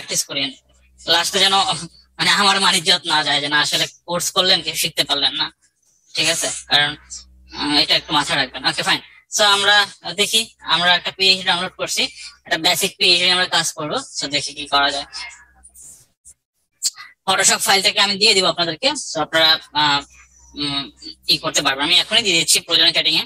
Practice করি, লাস্টে যেন মানে আমার মানিজ্যত না যায় যে না আসলে কোর্স করলেন কেউ শিখতে পারলেন না। ঠিক আছে, কারণ এটা একটু মাথায় রাখবেন। Okay fine. সো আমরা দেখি, আমরা একটা পিএইচডি ডাউনলোড করছি, একটা বেসিক পিএইচডি আমরা কাজ করবো। সো দেখি কি করা যায়। ফটোশপ ফাইলটাকে আমি দিয়ে দিব আপনাদেরকে, সো আপনারা কি করতে পারবেন। আমি এখনই দিয়ে দিচ্ছি প্রয়োজনে চ্যাটিং এ।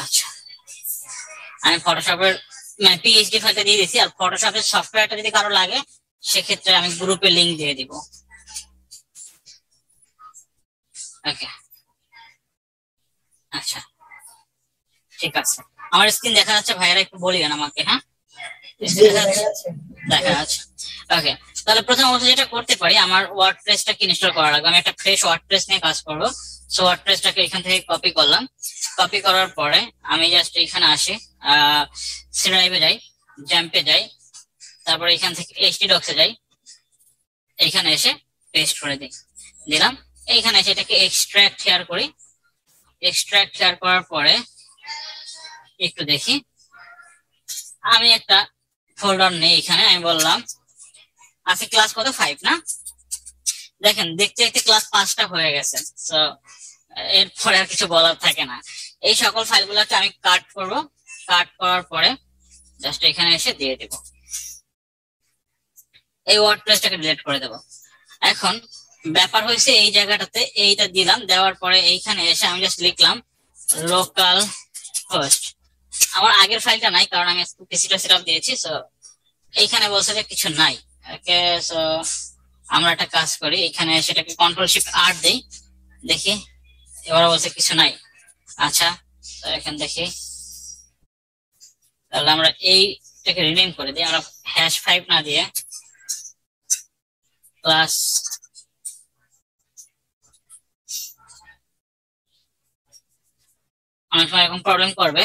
আচ্ছা, আমি ফটোশপের মানে পিএইচডি ফাইলটা দিয়ে দিচ্ছি। আর ফটোশপের সফটওয়্যারটা যদি কারো লাগে সেক্ষেত্রে আমি গ্রুপে লিংক দিয়ে দিব। ওকে, আচ্ছা ঠিক আছে। আমার স্ক্রিন দেখা যাচ্ছে ভাইরা, একটু বলিবেন আমাকে। হ্যাঁ, দেখা যাচ্ছে। ওকে, তাহলে প্রথম অবস্থা যেটা করতে পারি, আমার ওয়ার্ডপ্রেসটাকে ইনস্টল করা লাগবে। আমি একটা ফ্রেশ ওয়ার্ডপ্রেস নিয়ে কাজ করবো। সো ওয়ার্ডপ্রেসটাকে এখান থেকে কপি করলাম। কপি করার পরে আমি জাস্ট এখানে আসি, সি ড্রাইভে যাই, জ্যাম্পে যাই, তারপরে এখান থেকে এইচটি ডক্সে যাই, এখানে এসে পেস্ট করে দিলাম। এইখানে এসে এটাকে এক্সট্রাক্ট হেয়ার করি। এক্সট্রাক্ট হেয়ার করার পরে একটু দেখি, আমি একটা ফোল্ডার নেই এখানে। আমি বললাম আজকে ক্লাস কত 5 না, দেখেন দেখতে দেখতে ক্লাস 5টা হয়ে গেছে। তো এরপরে আর কিছু বলার থাকে না। এই সকল ফাইলগুলোকে আমি কাট করব। কাট করার পরে জাস্ট এখানে এসে দিয়ে দেব, এই ওয়ার্ডপ্রেসটাকে ডিলিট করে দেব। এখন ব্যাপার হয়েছে এই জায়গাটাতে এইটা দিলাম, দেওয়ার পরে এইখানে এসে আমি জাস্ট লিখলাম লোকাল হোস্ট। আমার আগের ফাইলটা নাই কারণ আমি পিসিটা সেটআপ দিয়েছি। সো এইখানে বলছে যে কিছু নাই। ওকে, সো আমরা একটা কাজ করি, এখানে সেটাকে কন্ট্রোল শিফট আর দেই, দেখি এবার বলছে কিছু নাই। আচ্ছা, তো এখন দেখি, তাহলে আমরা এইটাকে রিনেম করে দিই। আমরা #5 না দিয়ে ক্লাস অনেক সময় এরকম প্রবলেম করবে,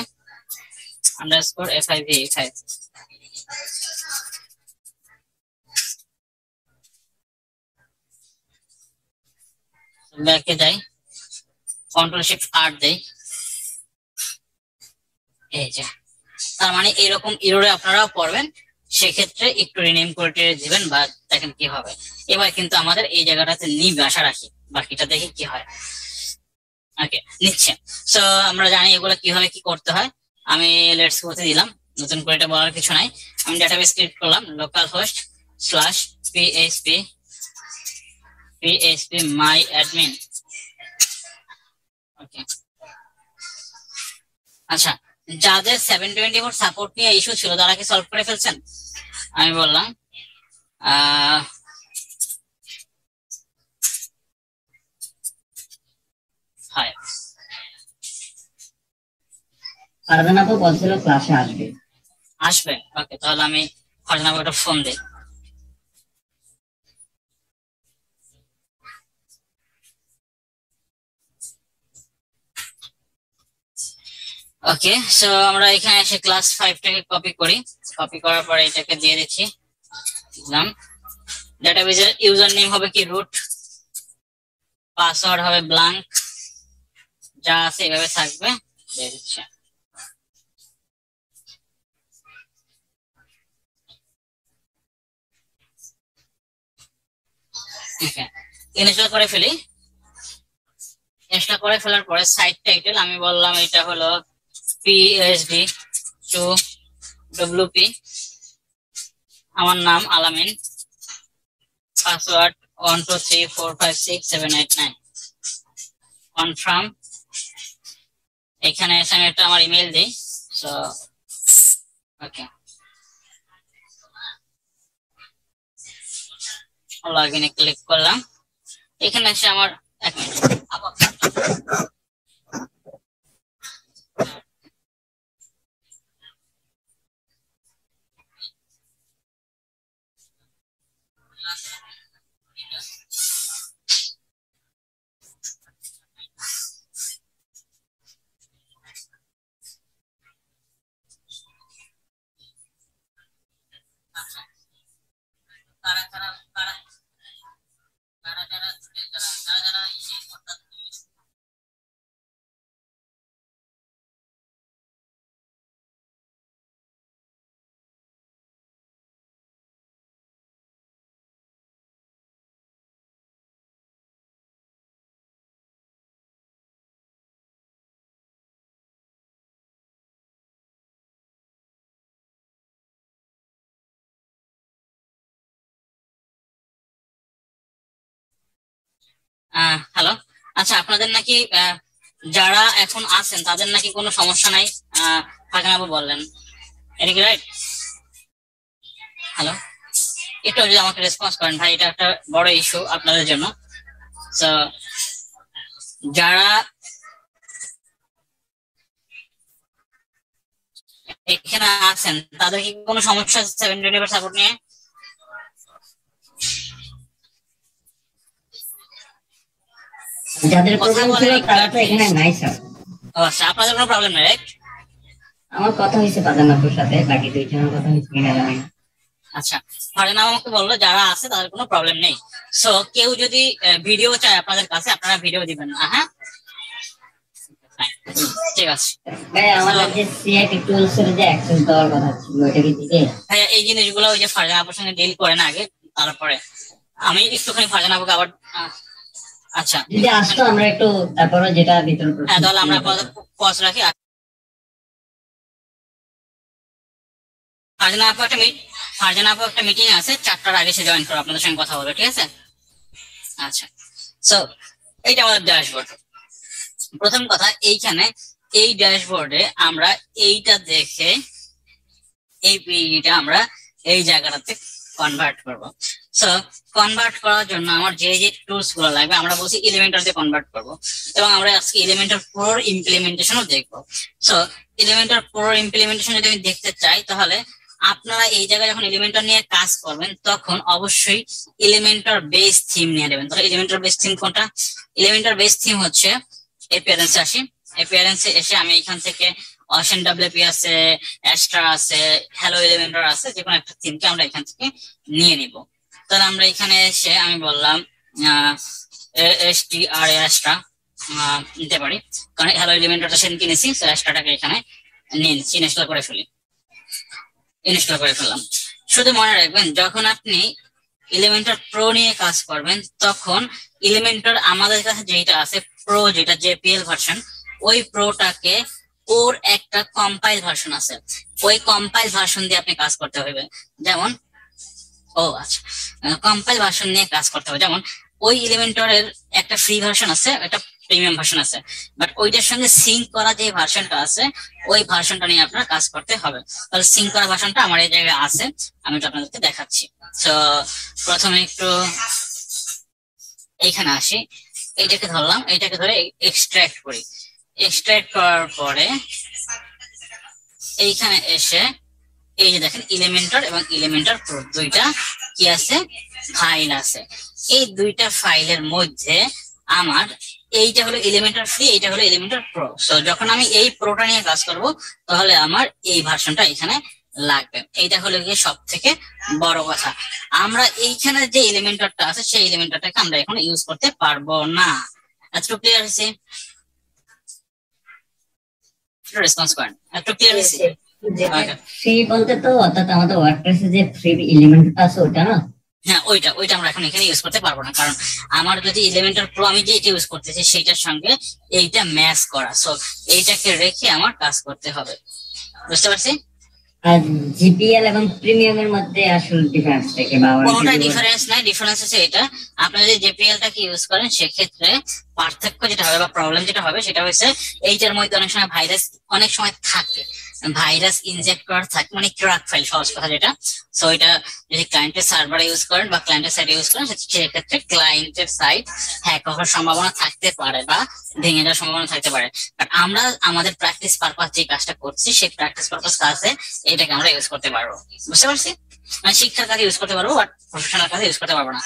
আন্ডারস্কোর FIV5। ব্যাকে যাই, কন্ট্রোল শিফট আর দেই, এই যে। তার মানে এরকম এররে আপনারাও পড়বেন, সেক্ষেত্রে একটু রিনেম করে দিবেন বা দেখেন কি হবে। এবার কিন্তু আমাদের এই জায়গাটাতে নিবে, আশা রাখি বাকিটা দেখি কি হয়। ওকে, নিচ্ছে। সো আমরা জানি এগুলো কিভাবে কি করতে হয়। আমি লেটস গোতে দিলাম, নতুন করে এটা বলার কিছু নাই। আমি ডাটাবেস ক্রিয়েট করলাম, local host slash php my admin। ওকে, আচ্ছা, যাদের 724 সাপোর্ট নিয়ে ইস্যু ছিল তারা কি সলভ করে ফেলছেন? আমি বললাম হয়। ফারজানা আপু বলছিল ক্লাসে আসবে। আসবে? ওকে, তাহলে আমি ফারজানা আপুকে একটা ফোন দিই। ওকে, সো আমরা এখানে এসে ক্লাস 5টাকে কপি করি। কপি করার পরে এটাকে দিয়ে দিচ্ছি, দিলাম। ডাটাবেজের ইউজার নেম হবে কি রুট, পাসওয়ার্ড হবে ব্ল্যাঙ্ক, যা আছে এভাবে থাকবে, দিয়ে দিচ্ছি। ইনস্টল করে ফেলি। ইনস্টল করে ফেলার পরে সাইট টাইটেল আমি বললাম এটা হলো PHP to WP, আমার নাম আলামিন, পাসওয়ার্ড 123456789, কনফার্ম। এখানে এসে আমি একটা আমার ইমেল দিই। সো ওকে, লগইনে ক্লিক করলাম। এখানে এসে আমার এক মিনিট হ্যালো, আচ্ছা আপনাদের নাকি যারা এখন আছেন তাদের নাকি কোনো সমস্যা নাই, ফারজানা আপু বললেন, এটা কি রাইট? হ্যালো, একটু যদি আমাকে রেসপন্স করেন ভাই, এটা একটা বড় ইস্যু আপনাদের জন্য। তো যারা এখানে আছেন তাদের কি কোনো সমস্যা 725 সাপোর্ট নিয়ে? যাদের প্রবলেম ছিল তারা তো এখানে নাই স্যার। আচ্ছা, আপনাদের কোনো প্রবলেম নেই রাইট? আমার কথা হয়েছে ফারজানাপুর সাথে, বাকি দুইজনের কথা হয়েছে কিনা জানি না। আচ্ছা, ফারজানা আমাকে বললো যারা আছে তাদের কোনো প্রবলেম নেই। সো কেউ যদি ভিডিও চায় আপনাদের কাছে, আপনারা ভিডিও দিবেন না। হ্যাঁ, ঠিক আছে ভাই। আমাদের যে সিআইটি টুলস এর যে অ্যাক্সেস দেওয়ার কথা ছিল ওটা কি দিবে? ভাইয়া এই জিনিসগুলো ওই যে ফারজানা আপুর সঙ্গে ডিল করেন আগে, তারপরে আমি একটুখানি ফারজানা আপুকে আবার আচ্ছা যদি আসতো আমরা একটু তারপরে যেটা ভিতরে হ্যাঁ, তাহলে আমরা পজ রাখি। ফারজানা আপু একটা মিটিং আছে 4টার আগে, সে জয়েন করো, আপনাদের সঙ্গে কথা বলবে, ঠিক আছে? আচ্ছা, সো এইটা আমাদের ড্যাশবোর্ড। প্রথম কথা, এইখানে এই ড্যাশবোর্ডে আমরা এইটা দেখে এই পিডিটা আমরা এই জায়গাটাতে কনভার্ট করব। সো কনভার্ট করার জন্য আমার যে যে টুলস গুলো লাগবে আমরা বলছি এলিমেন্টর দিয়ে কনভার্ট করব, এবং আমরা আজকে এলিমেন্টর পুরো ইমপ্লিমেন্টেশনও দেখবো। সো এলিমেন্টর পুরো ইমপ্লিমেন্টেশন যদি আমি দেখতে চাই, তাহলে আপনারা এই জায়গায় যখন এলিমেন্টর নিয়ে কাজ করবেন তখন অবশ্যই এলিমেন্টর বেস থিম নিয়ে নেবেন। তাহলে এলিমেন্টর বেস থিম কোনটা? এলিমেন্টর বেস থিম হচ্ছে অ্যাপিয়ারেন্সে আসি। অ্যাপিয়ারেন্সে এসে আমি এখান থেকে অশন ডাব্লিউপি আছে, অ্যাস্ট্রা আছে, হ্যালো এলিমেন্টর আছে, যে কোনো একটা থিমকে আমরা এখান থেকে নিয়ে নিব। তাহলে আমরা এখানে এসে আমি বললাম এসটিআর অ্যাস্ট্রা নিতে পারি, কারণ হ্যালো এলিমেন্টরটা সেদিন কিনেছি, তো অ্যাস্ট্রাটাকে এখানে নিয়ে নিচ্ছি, ইনস্টল করে ফেললাম। শুধু মনে রাখবেন, যখন আপনি এলিমেন্টর প্রো নিয়ে কাজ করবেন তখন এলিমেন্টর আমাদের কাছে যেটা আছে প্রো, যেটা জেপিএল ভার্সন, ওই প্রোটাকে ওর একটা কম্পাইল ভার্সন আছে, ওই কম্পাইল ভার্সন দিয়ে আপনি কাজ করতে হবে। যেমন আচ্ছা, কম্পাইল ভার্সন নিয়ে কাজ করতে হবে। যেমন ওই এলিমেন্টরের একটা ফ্রি ভার্সন আছে, একটা প্রিমিয়াম ভার্সন আছে, বাট ওইটার সঙ্গে সিঙ্ক করা যে ভার্সনটা আছে ওই ভার্সনটা নিয়ে আপনার কাজ করতে হবে। তাহলে সিঙ্ক করা ভার্সনটা আমার এই জায়গায় আছে, আমি তো আপনাদেরকে দেখাচ্ছি। তো প্রথমে একটু এইখানে আসি, এইটাকে ধরলাম, এইটাকে ধরে এক্সট্রাক্ট করি। এক্সট্রাক্ট করার পরে এইখানে এসে এই যে দেখেন এলিমেন্টর এবং এলিমেন্টর প্রো দুইটা কি আছে, ফাইল আছে। এই দুইটা ফাইলের মধ্যে আমার এইটা হলো এলিমেন্টর ফ্রি, এইটা হলো এলিমেন্টর প্রো। সো যখন আমি এই প্রোটা নিয়ে কাজ করব তাহলে আমার এই ভার্সনটা এখানে লাগবে। এইটা হলো গিয়ে সব থেকে বড় কথা। আমরা এইখানে যে এলিমেন্টরটা আছে সেই এলিমেন্টরটাকে আমরা এখন ইউজ করতে পারবো না। এতটুকু ক্লিয়ার হয়েছে? রেসপন্স করেন, একটু ক্লিয়ার হয়েছে? ফ্রি বলতে তো অর্থাৎ আমাদের ওয়ার্ডপ্রেসে যে ফ্রি এলিমেন্টটা আছে ওটা না? হ্যাঁ, ওইটা আমরা এখন এখানে ইউজ করতে পারবো না, কারণ আমার যদি এলিমেন্টর প্রো আমি যেটা ইউজ করতেছি সেইটার সঙ্গে এইটা ম্যাচ করা, সো এইটাকে রেখে আমার কাজ করতে হবে। বুঝতে পারছি? আর জিপিএল এবং প্রিমিয়ামের মধ্যে আসলে ডিফারেন্সটা কি? কোনোটাই ডিফারেন্স নাই। ডিফারেন্স আছে এটা, আপনি যদি জেপিএলটাকে ইউজ করেন সেক্ষেত্রে পার্থক্য যেটা হবে বা প্রবলেম যেটা হবে সেটা হচ্ছে এইটার মধ্যে অনেক সময় ভাইরাস অনেক সময় থাকে, ভাইরাস ইনজেক্ট করার থাকে, মানে ক্র্যাক ফাইল সহজ কথা যেটা। সো এটা যদি ক্লায়েন্টের সার্ভারে ইউজ করেন বা ক্লায়েন্টের সাইডে ইউজ করেন সেক্ষেত্রে ক্লায়েন্টের সাইট হ্যাক হওয়ার সম্ভাবনা থাকতে পারে বা ভেঙে যাওয়ার সম্ভাবনা থাকতে পারে। বাট আমরা আমাদের প্র্যাকটিস পারপাস যে কাজটা করছি সেই প্র্যাকটিস পারপাস কাজে এটাকে আমরা ইউজ করতে পারবো। বুঝতে পারছি? মানে শিক্ষার কাজে ইউজ করতে পারবো, বাট প্রফেশনাল কাজে ইউজ করতে পারবো না।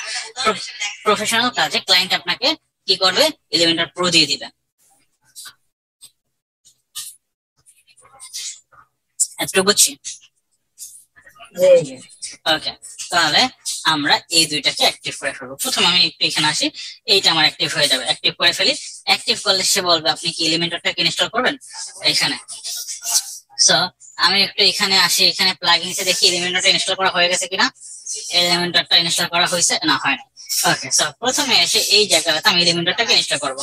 প্রফেশনাল কাজে ক্লায়েন্ট আপনাকে কি করবে, এলিমেন্টর প্রো দিয়ে দিবে। এতটুকু বুঝছি? ওকে, তাহলে আমরা এই দুইটাকে অ্যাক্টিভ করে ফেলবো। প্রথম আমি একটু এখানে আসি, এইটা আমার অ্যাক্টিভ হয়ে যাবে। অ্যাক্টিভ করে ফেলি, অ্যাক্টিভ করলে সে বলবে আপনি কি এলিমেন্টরটাকে ইনস্টল করবেন এখানে। সো আমি একটু এখানে আসি, এখানে প্লাগইনসে দেখি এলিমেন্টরটা ইনস্টল করা হয়ে গেছে কিনা। এলিমেন্টরটা ইনস্টল করা হয়েছে না, হয় না। ওকে, সো প্রথমে এসে এই জায়গাটাতে আমি এলিমেন্টরটাকে ইনস্টল করব।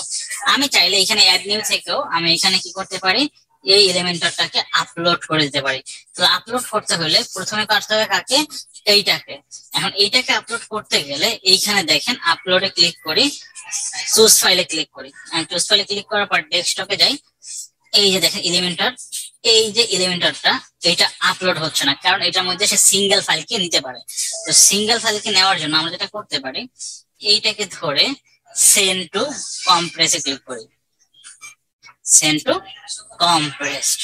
আমি চাইলে এখানে অ্যাড নিউ থেকেও আমি এখানে কি করতে পারি, এই এলিমেন্টরটাকে আপলোড করে দিতে পারি। তো আপলোড করতে হলে প্রথমে করতে হবে কাকে, এইটাকে। এখন এইটাকে আপলোড করতে গেলে এইখানে দেখেন আপলোডে ক্লিক করি, চুজ ফাইলে ক্লিক করি, চুজ ফাইলে ক্লিক করার পর ডেস্কটপে যাই। এই যে দেখেন এলিমেন্টার, এই যে এলিমেন্টারটা এটা আপলোড হচ্ছে না, কারণ এটার মধ্যে সে সিঙ্গেল ফাইলকে নিতে পারে। তো সিঙ্গেল ফাইলকে নেওয়ার জন্য আমরা যেটা করতে পারি, এইটাকে ধরে সেন্ড টু কম্প্রেসে ক্লিক করি, সেন্ড টু কম্প্রেসড।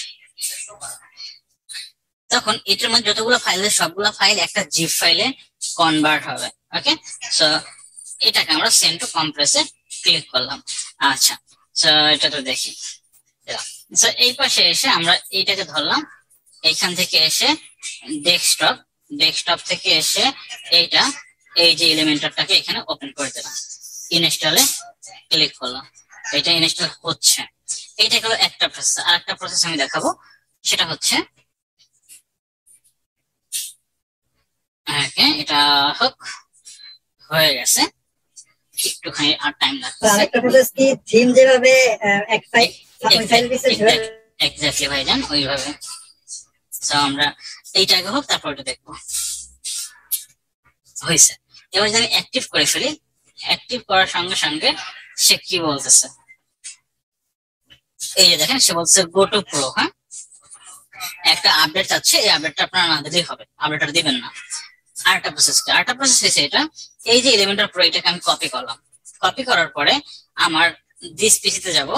তখন এটার মধ্যে যতগুলো ফাইল আছে সবগুলো ফাইল একটা জিপ ফাইলে কনভার্ট হবে। ওকে, সো এটাকে আমরা সেন্ড টু কম্প্রেসে ক্লিক করলাম। আচ্ছা, সো এটা তো দেখি। সো এই পাশে এসে আমরা এইটাকে ধরলাম, এইখান থেকে এসে ডেস্কটপ থেকে এসে এইটা, এই যে এলিমেন্টারটাকে এখানে ওপেন করে দিলাম, ইনস্টলে ক্লিক করলাম, এটা ইনস্টল হচ্ছে। এইটা হলো একটা প্রসেস। আর একটা প্রসেস আমি দেখাবো, সেটা হচ্ছে এটা হোক, হয়ে গেছে, একটুখানি আর টাইম লাগবে। আরেকটা প্রসেস কি থিম যেভাবে এক ফাইল এক্স্যাক্টলি ভাইজান ওইভাবে। সো আমরা এইটাকে হোক, তারপর এটা দেখবো। হয়েছে। এবার যদি আমি অ্যাক্টিভ করে ফেলি, অ্যাক্টিভ করার সঙ্গে সঙ্গে সে কি বলতেছে, এই যে দেখেন সে বলছে গো টু প্রো। হ্যাঁ, একটা আপডেট চাচ্ছে, এই আপডেটটা আপনারা না দিলেই হবে, আপডেটটা দিবেন না। আরেকটা প্রসেস হয়েছে এটা, এই যে এলিমেন্টার প্রো এটাকে আমি কপি করলাম। কপি করার পরে আমার দিস পিসিতে যাব,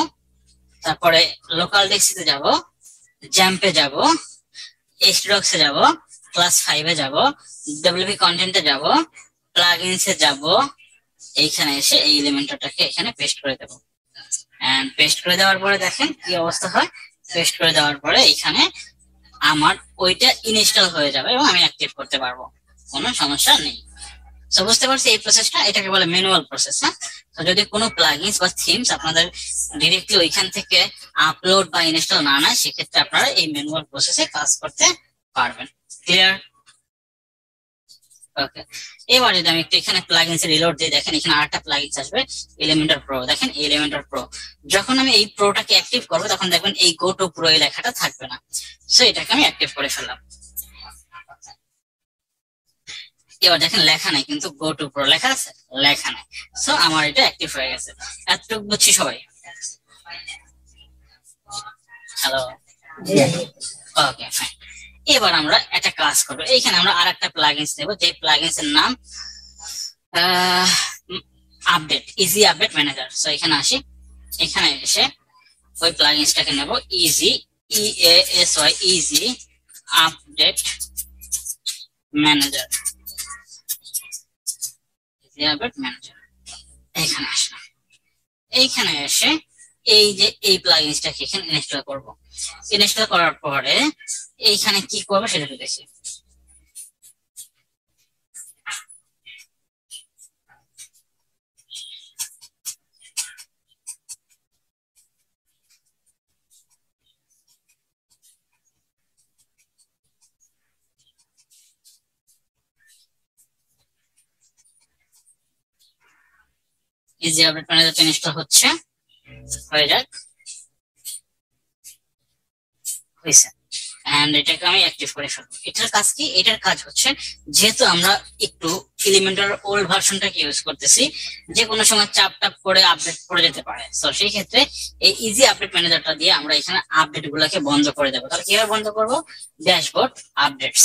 তারপরে লোকাল ডিস্কে যাব, জ্যাম্পে যাব, এইচডক্সে যাব, ক্লাস 5-এ যাব, ডব্লিউপি কন্টেন্টে যাব, প্লাগইনসে যাব, এইখানে এসে এই এলিমেন্টারটাকে এখানে পেস্ট করে দেব। এন্ড পেস্ট করে দেওয়ার পরে দেখেন কি অবস্থা হয়। পেস্ট করে দেওয়ার পরে এখানে আমার ওইটা ইনস্টল হয়ে যাবে এবং আমি অ্যাক্টিভ করতে পারবো, কোনো সমস্যা নেই। সো বুঝতে পারছি এই প্রসেসটা, এটাকে বলে ম্যানুয়াল প্রসেস। হ্যাঁ, তো যদি কোনো প্লাগইনস বা থিমস আপনাদের ডিরেক্টলি ওইখান থেকে আপলোড বা ইনস্টল না নেয়, সেক্ষেত্রে আপনারা এই ম্যানুয়াল প্রসেসে কাজ করতে পারবেন। ক্লিয়ার? ওকে, এবার যদি আমি একটু এখানে প্লাগইনস রিলোড দিই, দেখেন এখানে আরেকটা প্লাগইনস আসবে, এলিমেন্টার প্রো। দেখেন এলিমেন্টার প্রো, যখন আমি এই প্রোটাকে অ্যাক্টিভ করবো তখন দেখবেন এই গো টু প্রো এই লেখাটা থাকবে না। সো এটাকে আমি অ্যাক্টিভ করে ফেললাম। এবার দেখেন লেখা নাই, কিন্তু গো টু প্রো লেখা আছে, লেখা নাই। সো আমার এটা অ্যাক্টিভ হয়ে গেছে। এতটুকু বুঝছি সবাই? Hello, okay fine. এবার আমরা একটা কাজ করবো, এইখানে আমরা আর একটা প্লাগইনস নেব, যে প্লাগইনস এর নাম update, easy update manager. So এখানে আসি, এখানে এসে ওই প্লাগইনসটাকে নেব, easy, EASY, easy update manager, easy update manager. এখানে আসলাম, এইখানে এসে এই যে এই প্লাগইনসটাকে এখানে ইনস্টল করব। ইনস্টল করার পরে এইখানে কি করবো সেটা দেখি। ইজি আপডেট ম্যানেজার ইনস্টল হচ্ছে, হয়ে যাক, হয়েছে। এন্ড এটাকে আমি অ্যাক্টিভ করে ফেলবো। এটার কাজ কি? এটার কাজ হচ্ছে, যেহেতু আমরা একটু এলিমেন্টার ওল্ড ভার্সনটাকে ইউজ করতেছি, যে কোনো সময় চাপ টাপ করে আপডেট করে যেতে পারে। তো সেই ক্ষেত্রে এই ইজি আপডেট ম্যানেজারটা দিয়ে আমরা এখানে আপডেট গুলাকে বন্ধ করে দেবো। তাহলে কিভাবে বন্ধ করবো? ড্যাশবোর্ড আপডেটস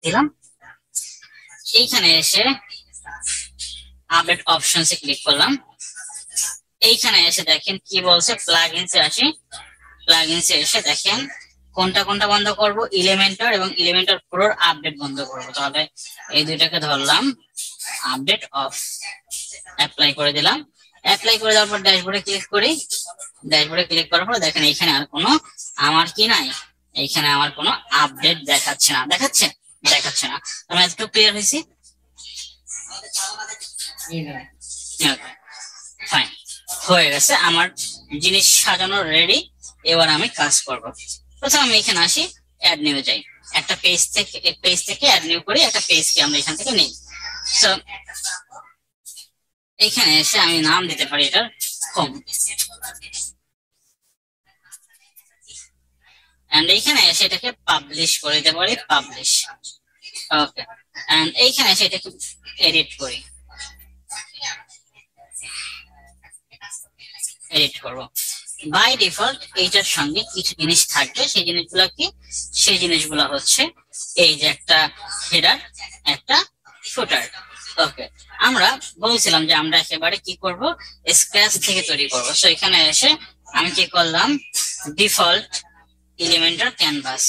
দিলাম, এইখানে এসে আপডেট অপশনসে ক্লিক করলাম। এইখানে এসে দেখেন কি বলছে, প্লাগইনসে আসি, প্লাগইনসে এসে দেখেন কোনটা কোনটা বন্ধ করব, এলিমেন্টার এবং এলিমেন্টার প্রোর আপডেট বন্ধ করব। তাহলে এই দুইটাকে ধরলাম, আপডেট অফ, অ্যাপ্লাই করে দিলাম। অ্যাপ্লাই করে দেওয়ার পর ড্যাশবোর্ডে ক্লিক করি, ড্যাশবোর্ডে ক্লিক করার পর দেখেন এইখানে আর কোনো আমার কি নাই, এইখানে আমার কোনো আপডেট দেখাচ্ছে না। দেখাচ্ছে? দেখাচ্ছে না। আমি একটু ক্লিয়ার হয়েছি? ফাইন, হয়ে গেছে, আমার জিনিস সাজানো রেডি। এবার আমি কাজ করব। প্রথমে আমি এখানে আসি, অ্যাড নিউ যাই, একটা পেজ থেকে অ্যাড নিউ করি, একটা পেজকে আমরা এখান থেকে নিই। সো এখানে এসে আমি নাম দিতে পারি এটার হোম, এন্ড এইখানে এসে এটাকে পাবলিশ করে দিতে পারি, পাবলিশ। ওকে, এন্ড এইখানে এসে এটাকে এডিট করি, এডিট করব। বাই ডিফল্ট এইটার সঙ্গে কিছু জিনিস থাকবে, সেই জিনিসগুলো কি? সেই জিনিসগুলো হচ্ছে এই যে একটা হেডার, একটা ফুটার। ওকে, আমরা বলছিলাম যে আমরা একেবারে কি করব, স্ক্র্যাচ থেকে তৈরি করব। সো এখানে এসে আমি কি করলাম, ডিফল্ট এলিমেন্টার ক্যানভাস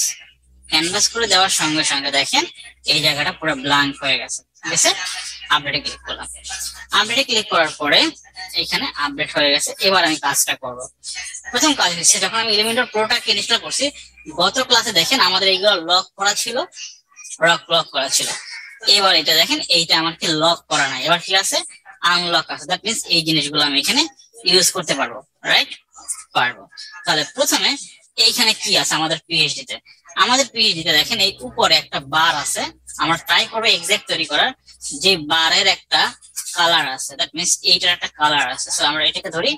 ক্যানভাস করে দেওয়ার সঙ্গে সঙ্গে দেখেন এই জায়গাটা পুরো ব্ল্যাঙ্ক হয়ে গেছে। ঠিক আছে, আপডেটে ক্লিক করলাম। আপডেটে ক্লিক করার পরে এখানে আপডেট হয়ে গেছে। এবার আমি কাজটা করব। প্রথম কাজ হচ্ছে, যখন আমি এলিমেন্টার প্রোটাকে ইনস্টল করছি, গত ক্লাসে দেখেন আমাদের এইগুলো লক করা ছিল, লক করা ছিল। এবার এটা দেখেন, এইটা আমাকে লক করা নাই, এবার কি আছে, আনলক আছে। দ্যাট মিনস এই জিনিসগুলো আমি এখানে ইউজ করতে পারবো, রাইট? পারবো। তাহলে প্রথমে এইখানে কি আছে আমাদের পিএইচডি তে? আমাদের পিএইচডি তে দেখেন এই উপরে একটা বার আছে। আমরা ট্রাই করবো এক্সাক্ট তৈরি করার, যে বারের একটা কালার আছে, দ্যাট মিনস এইটার একটা কালার আছে। সো আমরা এটাকে ধরি,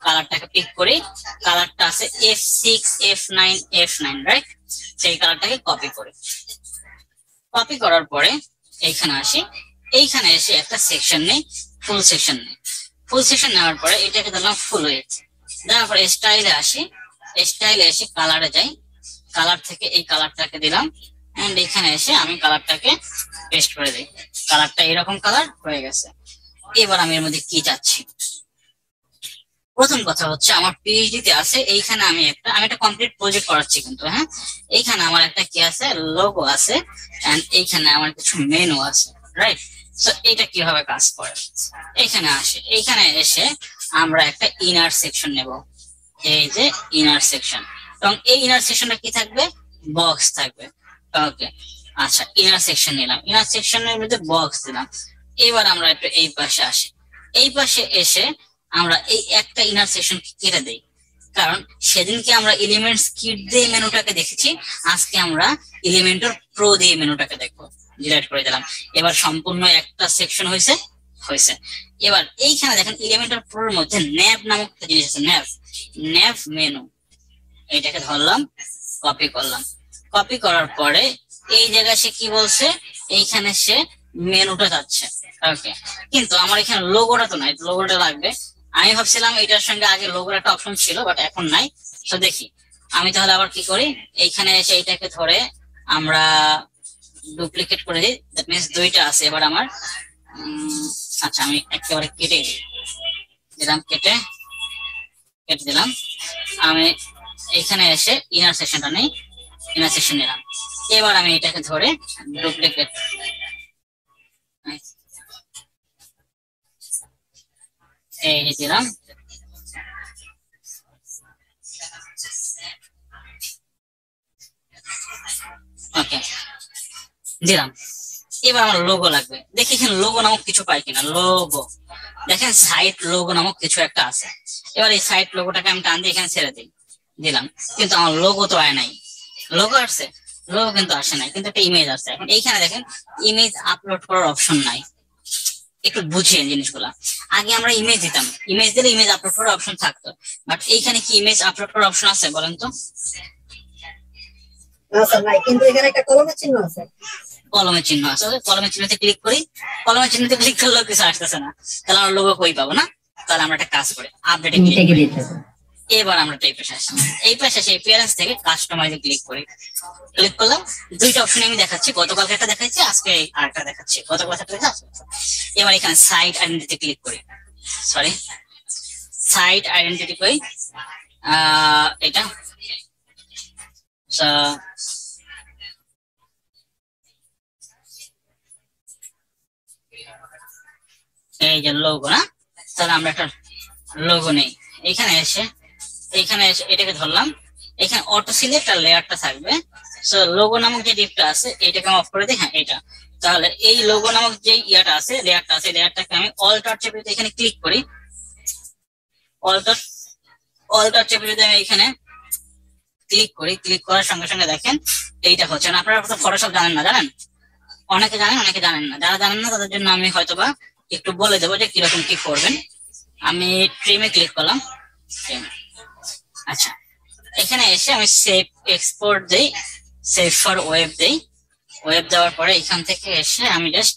কালারটাকে পিক করি। কালারটা আছে F6 F9 F9, রাইট? সেই কালারটাকে কপি করি। কপি করার পরে এইখানে আসি, এইখানে এসে একটা সেকশন নেই, ফুল সেকশন নেই। ফুল সেকশন নেওয়ার পরে এটাকে দিলাম ফুল উইডথ। দেওয়ার পরে স্টাইলে আসি, স্টাইলে এসে কালারে যাই, কালার থেকে এই কালারটাকে দিলাম, এন্ড এখানে এসে আমি কালারটাকে পেস্ট করে দিই। কালারটা এরকম কালার হয়ে গেছে। এবার আমি এর মধ্যে কি চাচ্ছি? প্রথম কথা হচ্ছে, আমার পিএইচডি তে আছে এইখানে আমি একটা কমপ্লিট প্রজেক্ট করাচ্ছি কিন্তু, হ্যাঁ, এইখানে আমার একটা কি আছে, লোগো আছে, এন্ড এইখানে আমার কিছু মেনু আছে, রাইট? সো এটা কিভাবে কাজ করে? এইখানে আসে, এইখানে এসে আমরা একটা ইনার সেকশন নেব, এই যে ইনার সেকশন। এবং এই ইনার সেকশনটা কি থাকবে, বক্স থাকবে। ওকে, আচ্ছা, ইনার সেকশন নিলাম, ইনার সেকশনের মধ্যে বক্স দিলাম। এবার আমরা একটু এই পাশে আসি, এই পাশে এসে আমরা এই একটা ইনার সেকশন কেটে দেই, কারণ সেদিনকে আমরা এলিমেন্টস কিট দিয়ে মেনুটাকে দেখেছি, আজকে আমরা এলিমেন্টর প্রো দিয়ে মেনুটাকে দেখবো। ডিলিট করে দিলাম। এবার সম্পূর্ণ একটা সেকশন হয়েছে। এবার এইখানে দেখেন এলিমেন্টর প্রোর মধ্যে ন্যাভ নামক একটা জিনিস আছে, ন্যাভ মেনু। এইটাকে ধরলাম, কপি করলাম। কপি করার পরে এই জায়গায় সে কি বলছে, এইখানে সে মেনুটা যাচ্ছে। ওকে, কিন্তু আমার এখানে লোগোটা তো নাই, লোগোটা লাগবে। আমি ভাবছিলাম এটার সঙ্গে আগে লোগোর একটা অপশন ছিল, বাট এখন নাই। তো দেখি আমি তাহলে আবার কি করি, এইখানে এসে এইটাকে ধরে আমরা ডুপ্লিকেট করে দিই। দ্যাট মিনস দুইটা আছে এবার আমার। আচ্ছা, আমি একেবারে কেটে দিলাম, কেটে দিলাম। আমি এইখানে এসে ইনার সেকশনটা নেই, ইনার সেকশন নিলাম। এবার আমি এটাকে ধরে ডুপ্লিকেট, এই দিলাম। ওকে, দিলাম। এবার আমার লোগো লাগবে। দেখি এখানে লোগো নামক কিছু পাই কিনা। লোগো, দেখেন সাইট লোগো নামক কিছু একটা আছে। এবার এই সাইট লোগোটাকে আমি টান দিয়ে এখানে ছেড়ে দিই, দিলাম। কিন্তু আমার লোগো তো আয় নাই। লোগো আসছে, লোগো কিন্তু আসে নাই, কিন্তু একটা ইমেজ আসছে। এখন এইখানে দেখেন ইমেজ আপলোড করার অপশন নাই। একটু বুঝিয়ে জিনিসগুলা। আগে আমরা ইমেজ দিতাম, ইমেজ দিলে ইমেজ আপলোড করার অপশন থাকতো, বাট এইখানে কি ইমেজ আপলোড করার অপশন আছে বলেন তো? কিন্তু এখানে একটা কলমের চিহ্ন আছে। কলমের চিহ্ন আছে, কলমের চিহ্নতে ক্লিক করি। কলমের চিহ্নতে ক্লিক করলেও কিছু আসতেছে না, তাহলে আমরা লোগো কই পাবো না? তাহলে আমরা একটা কাজ করি, আপডেটে ক্লিক করি। এবার আমরা এই পাশে আসি, এই পাশে এসে অ্যাপিয়ারেন্স থেকে কাস্টমাইজে ক্লিক করি। ক্লিক করলাম, দুইটা অপশন আমি দেখাচ্ছি, গতকালকে একটা দেখাচ্ছি, আজকে আরেকটা দেখাচ্ছি। গতকাল একটা দেখাচ্ছি। এবার এখানে সাইট আইডেন্টিটি ক্লিক করি, সরি সাইট আইডেন্টিটি করি, এটা এই যে লোগো না, তাহলে আমরা একটা লোগো নেই। এখানে এসে এটাকে ধরলাম, এখানে অটো সিলেক্ট আর লেয়ারটা থাকবে। সো লোগো নামক যে ডিপটা আছে এটাকে আমি অফ করে দিই। হ্যাঁ, এটা তাহলে এই লোগো নামক যে ইয়াটা আছে, লেয়ারটা আছে, লেয়ারটাকে আমি অল্টার চেপে এখানে ক্লিক করি। অল্টার চেপে যদি আমি এখানে ক্লিক করি, ক্লিক করার সঙ্গে সঙ্গে দেখেন এইটা হচ্ছে না। আপনারা তো ফটোশপ জানেন না, জানেন? অনেকে জানেন, অনেকে জানেন না। যারা জানেন না তাদের জন্য আমি হয়তোবা একটু বলে দেবো যে কিরকম কি করবেন। আমি ট্রিমে ক্লিক করলাম। আচ্ছা, এখানে এসে আমি সেভ এক্সপোর্ট দেই, সেভ ফর ওয়েব দেই। ওয়েব দেওয়ার পরে এখান থেকে এসে আমি জাস্ট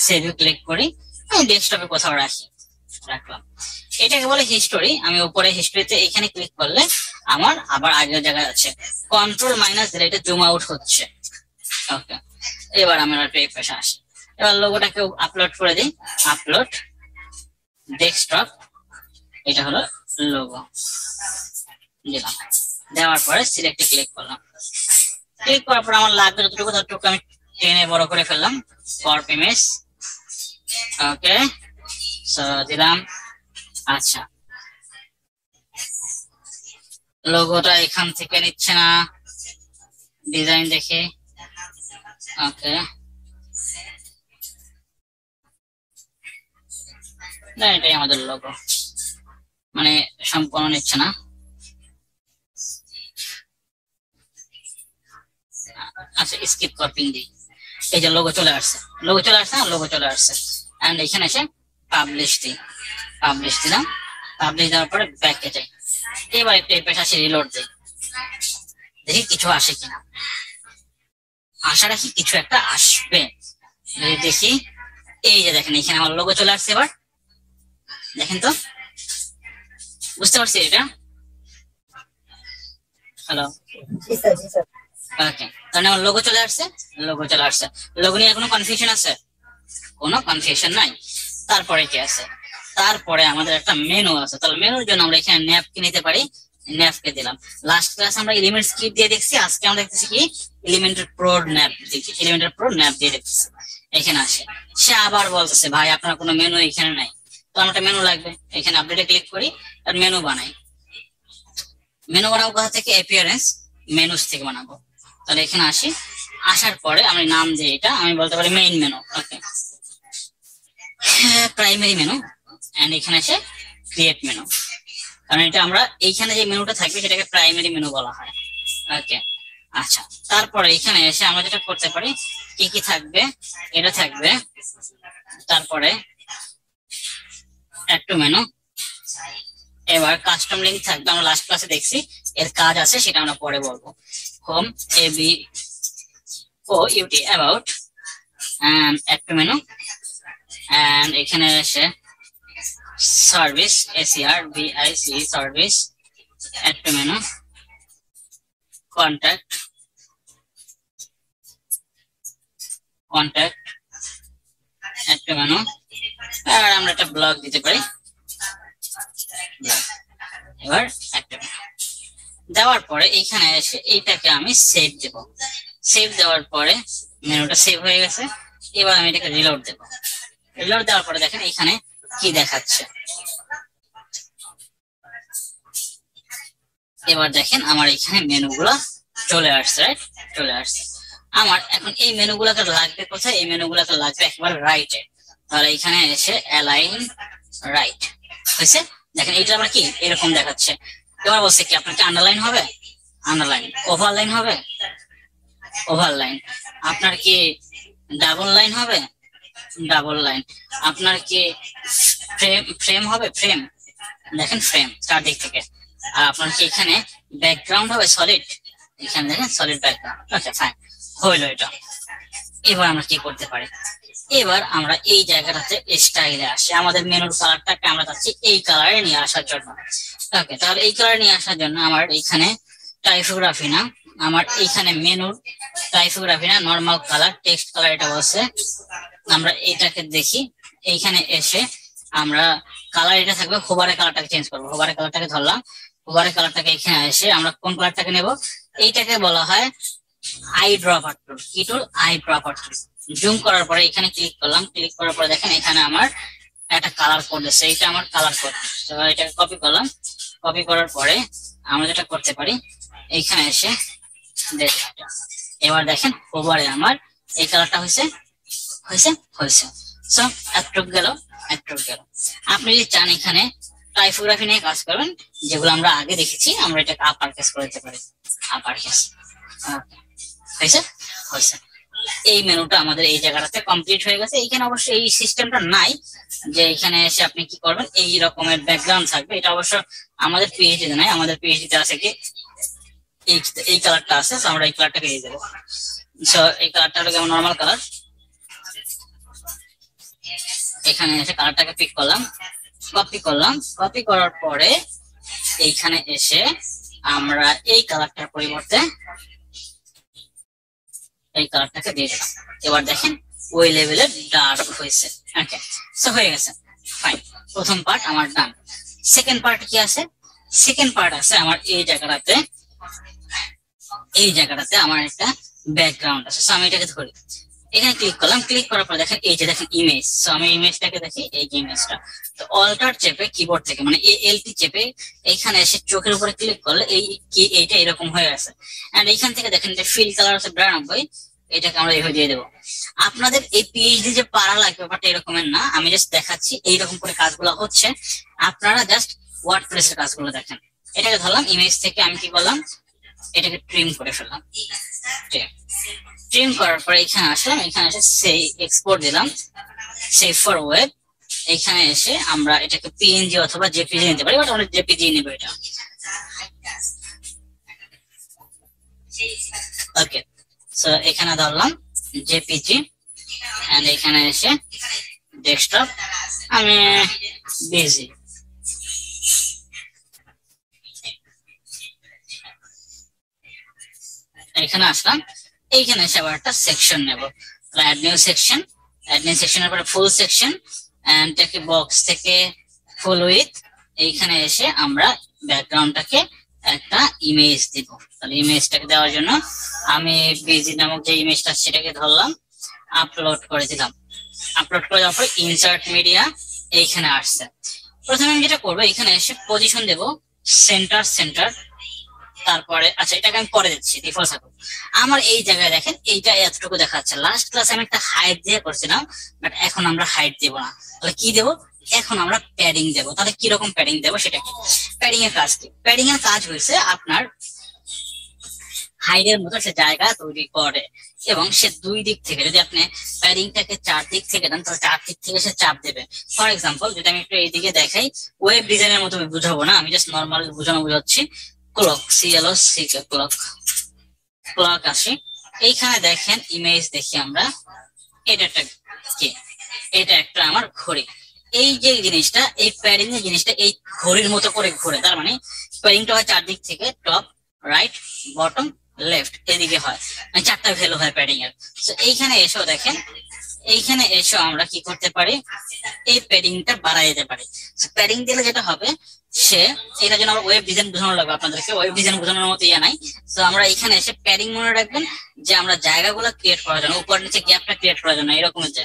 সেভে ক্লিক করি, আমি ডেস্কটপে কোথাও রাখি। রাখলাম। এটাকে বলে হিস্টোরি। আমি উপরে হিস্টোরিতে এখানে ক্লিক করলে আমার আবার আগের জায়গায় আছে। কন্ট্রোল মাইনাস দিলে এটা জুম আউট হচ্ছে। ওকে, এবার আমরা এই পাশে আসি। এবার লোগোটাকে আপলোড করে দিই। আপলোড ডেস্কটপ, এটা হলো লোগো দিলাম। দেওয়ার পরে সিলেক্টে ক্লিক করলাম। ক্লিক করার পর আমার লাগবে যতটুকু ততটুকু আমি টেনে বড় করে ফেললাম। ফর ইমেজ, ওকে, সো দিলাম। আচ্ছা, লোগোটা এখান থেকে নিচ্ছে না, ডিজাইন দেখে। ওকে, না এটাই আমাদের লোগো, মানে সম্পূর্ণ নিচ্ছে না। আচ্ছা, স্কিপ কপিং দিই। এই যে লোগো চলে আসছে, লোগো চলে আসছে, লোগো চলে আসছে। এন্ড এখানে এসে পাবলিশ দিই। পাবলিশ দিলাম। পাবলিশ দেওয়ার পরে ব্যাকে যাই। এবার একটু এই পেশে আসি, রিলোড দিই, দেখি কিছু আসে কিনা। আশা রাখি কিছু একটা আসবে। দেখি, এই যে দেখেন এখানে আমার লোগো চলে আসছে। এবার দেখেন তো, বুঝতে পারছি এটা? হ্যালো, জি স্যার, জি স্যার। ওকে, তাহলে আমার লোগো চলে আসছে। লোগো চলে আসছে। লোগো নিয়ে কোনো কনফিউশন আছে? কোনো কনফিউশন নাই। তারপরে কি আছে? তারপরে আমাদের একটা মেনু আছে। তাহলে মেনুর জন্য আমরা এখানে ন্যাপকে নিতে পারি। ন্যাপকে দিলাম। লাস্ট ক্লাস আমরা এলিমেন্টস কি দিয়ে দেখছি, আজকে আমরা দেখতেছি কি এলিমেন্টের প্রো ন্যাপ দেখি। এলিমেন্টের প্রো ন্যাপ দিয়ে দেখতেছি। এখানে আসে, সে আবার বলতেছে ভাই আপনার কোনো মেনু এখানে নাই। তো আমার একটা মেনু লাগবে। এখানে আপডেটে ক্লিক করি আর মেনু বানাই। মেনু বানাবো কোথা থেকে? অ্যাপিয়ারেন্স, মেনুস থেকে বানাবো। তাহলে এখানে আসি। আসার পরে আমি নাম দিই, এটা আমি বলতে পারি main menu. Okay, primary menu. And এখানে এসে ক্রিয়েট মেনু, কারণ এটা আমরা এইখানে যে মেনুটা থাকবে সেটাকে প্রাইমারি মেনু বলা হয়। ওকে, আচ্ছা, তারপরে এখানে এসে আমরা যেটা করতে পারি, কি কি থাকবে, এটা থাকবে। তারপরে অ্যাড টু মেনু। এবার কাস্টম লিঙ্ক থাকবে, আমরা লাস্ট ক্লাসে দেখছি, এর কাজ আছে সেটা আমরা পরে বলবো। Home, ABOUT, about, and add to menu, and এখানে এসে service, SERVIC, service, add to menu, contact, add to menu, আর আমরা একটা ব্লগ দিতে পারি। এবার একটা দেওয়ার পরে এইখানে এসে এইটাকে আমি সেভ দেব। সেভ দেওয়ার পরে মেনুটা সেভ হয়ে গেছে। এবার আমি এটাকে রিলোড দেব। রিলোড দেওয়ার পরে দেখেন এখানে কি দেখাচ্ছে। এবার দেখেন আমার এখানে মেনুগুলো চলে আসছে, রাইট? চলে আসছে। আমার এখন এই মেনুগুলোকে লাগবে কোথায়? এই মেনুগুলোকে লাগবে একবার রাইটে। তাহলে এখানে এসে অ্যালাইন রাইট হয়েছে। দেখেন এইটা আমার কি এরকম দেখাচ্ছে। এবার বলছে কি আপনার কি আন্ডারলাইন হবে? আন্ডারলাইন। ওভারলাইন হবে? ওভারলাইন। আপনার কি ডাবল লাইন হবে? Double line. আপনার কি ফ্রেম হবে? ফ্রেম, দেখেন ফ্রেম চারদিক থেকে। আর আপনার কি এখানে ব্যাকগ্রাউন্ড হবে? সলিড, এখানে দেখেন সলিড ব্যাকগ্রাউন্ড। ওকে, ফাইন, হইলো এটা। এবার আমরা কি করতে পারি? এবার আমরা এই জায়গাটাতে স্টাইলে আসি। আমাদের মেনুর কালারটাকে আমরা চাচ্ছি এই কালারে নিয়ে আসার জন্য। ওকে, তাহলে এই কালারে নিয়ে আসার জন্য আমার এইখানে টাইপোগ্রাফি না, আমার এইখানে মেনুর টাইপোগ্রাফি না, নর্মাল কালার, টেক্সট কালার এটা বলছে। আমরা এটাকে দেখি। এইখানে এসে আমরা কালার এটা থাকবে, হোভারের কালারটাকে চেঞ্জ করবো। হোভারের কালারটাকে ধরলাম। হোভারের কালারটাকে এখানে এসে আমরা কোন কালারটাকে নেব? এইটাকে বলা হয় আই ড্রপার টুল। কি টুল? I dropper tool. জুম করার পরে এখানে ক্লিক করলাম। ক্লিক করার পরে দেখেন এখানে আমার একটা কালার কোড আছে। এইটা আমার কালার কোড। এটাকে কপি করলাম। কপি করার পরে আমরা যেটা করতে পারি, এইখানে এসে এবার দেখেন ওভারে আমার এই কালারটা হয়েছে। সো একটু গেল, একটু গেল। আপনি যদি চান এখানে টাইপোগ্রাফি নিয়ে কাজ করবেন, যেগুলো আমরা আগে দেখেছি, আমরা এটাকে আপার কেস করে দিতে পারি। আপার কেস হয়েছে। এই মেনুটা আমাদের এই জায়গাটাতে কমপ্লিট হয়ে গেছে। এইখানে অবশ্যই এই সিস্টেমটা নাই যে এখানে এসে আপনি কি করবেন, এই রকমের ব্যাকগ্রাউন্ড থাকবে। এটা অবশ্য আমাদের পিএইচডি নাই। আমাদের পিএইচডিতে আছে কি এই কালারটা আছে। আমরা এই কালারটাকে দিয়ে দেবো। সো এই কালারটা হলো যেমন নর্মাল কালার। এখানে এসে কালারটাকে পিক করলাম। কপি করলাম, কপি করার পরে এইখানে এসে আমরা এই কালারটার পরিবর্তে এই কালারটাকে দিয়ে দিলাম। এবার দেখেন ওই লেভেলে ডার্ক হয়েছে। ওকে, সো হয়ে গেছে, ফাইন। প্রথম পার্ট আমার ডান। সেকেন্ড পার্ট কি আছে? সেকেন্ড পার্ট আছে আমার এই জায়গাটাতে, এই জায়গাটাতে আমার একটা ব্যাকগ্রাউন্ড আছে। সো আমি এটাকে ধরি, এখানে ক্লিক করলাম, ক্লিক করার পর দেখেন এই যে দেখেন ইমেজ। সো আমি ইমেজটাকে দেখি, এই যে ইমেজটা। তো অল্টার চেপে কিবোর্ড থেকে মানে এলটি চেপে এইখানে এসে চোখের উপরে ক্লিক করলে এই কি এইটা এরকম হয়ে আছে। এন্ড এইখান থেকে দেখেন যে ফিল কালার আছে 92, এটাকে আমরা এইভাবে দিয়ে দেবো। আপনাদের এই পিএইচডি যে পারা লাগবে ব্যাপারটা এরকমের না, আমি জাস্ট দেখাচ্ছি এইরকম করে কাজগুলো হচ্ছে। আপনারা জাস্ট ওয়ার্ডপ্রেসের কাজগুলো দেখেন। এটাকে ধরলাম, ইমেজ থেকে আমি কি করলাম, এটাকে ট্রিম করে ফেললাম। ট্রিম করার পরে এখানে আসলাম, এখানে এসে সেই এক্সপোর্ট দিলাম, সেভ ফর ওয়েব। এখানে এসে আমরা এটাকে পিএনজি অথবা জেপিজি নিতে পারি, বাট আমরা জেপিজি নেব এটা। ওকে, সো এখানে ধরলাম জেপিজি, এন্ড এখানে এসে ডেস্কটপ, আমি বিজি। এখানে আসলাম, এইখানে এসে আবার একটা সেকশন নেব, add new section. Add new সেকশনের পরে ফুল সেকশন, এন্ড এটাকে বক্স থেকে ফুল উইথ। এইখানে এসে আমরা ব্যাকগ্রাউন্ডটাকে একটা ইমেজ দিব। তাহলে ইমেজটাকে দেওয়ার জন্য আমি বিজি নামক যে ইমেজটা সেটাকে ধরলাম, আপলোড করে দিলাম। আপলোড করে দেওয়ার পরে ইনসার্ট মিডিয়া এইখানে আসছে। প্রথমে আমি যেটা করবো, এখানে এসে পজিশন দেব সেন্টার সেন্টার। তারপরে আচ্ছা এটাকে আমি পরে দিচ্ছি, ডিফল্ট থাকুক। আমার এই জায়গায় দেখেন এইটা এতটুকু দেখাচ্ছে। লাস্ট ক্লাসে আমি একটা হাইট দিয়ে করছিলাম, বাট এখন আমরা হাইট দেব না। তাহলে কি দেব? এখন আমরা প্যাডিং দেব। তাহলে কিরকম প্যাডিং দেব সেটা কি? প্যাডিং এর কাজ কি? প্যাডিং এর কাজ হয়েছে আপনার হাইটের মতো সে জায়গা তৈরি করে, এবং সে দুই দিক থেকে, যদি আপনি প্যাডিংটাকে চার দিক থেকে দেন তাহলে চার দিক থেকে সে চাপ দেবে। ফর এক্সাম্পল যদি আমি একটু এইদিকে দেখাই, ওয়েব ডিজাইনের মতো আমি বুঝাবো না, আমি জাস্ট নর্মাল বুঝাচ্ছি। ক্লক, CLOC ক্লক, ক্লক আসি। এইখানে দেখেন ইমেজ দেখি আমরা, এটা একটা কি? এটা একটা আমার ঘড়ি। এই যে জিনিসটা, এই প্যাডিং এর জিনিসটা এই ঘড়ির মতো করে ঘুরে। তার মানে প্যাডিংটা হয় চারদিক থেকে, টপ, রাইট, বটম, লেফট, এদিকে হয়, মানে চারটা ভ্যালু হয় প্যাডিং এর। তো এইখানে এসেও দেখেন, এইখানে এসে আমরা কি করতে পারি, এই প্যাডিংটা বাড়াই দিতে পারি। প্যাডিং দিলে যেটা হবে, সে এটা যেন আমরা ওয়েব ডিজাইন বোঝানো লাগবে আপনাদেরকে, ওয়েব ডিজাইন বোঝানোর মতো ইয়া নাই। তো আমরা এখানে এসে প্যাডিং মনে রাখবেন যে আমরা জায়গাগুলো ক্রিয়েট করার জন্য, উপর নিচে গ্যাপটা ক্রিয়েট করার জন্য এরকম যে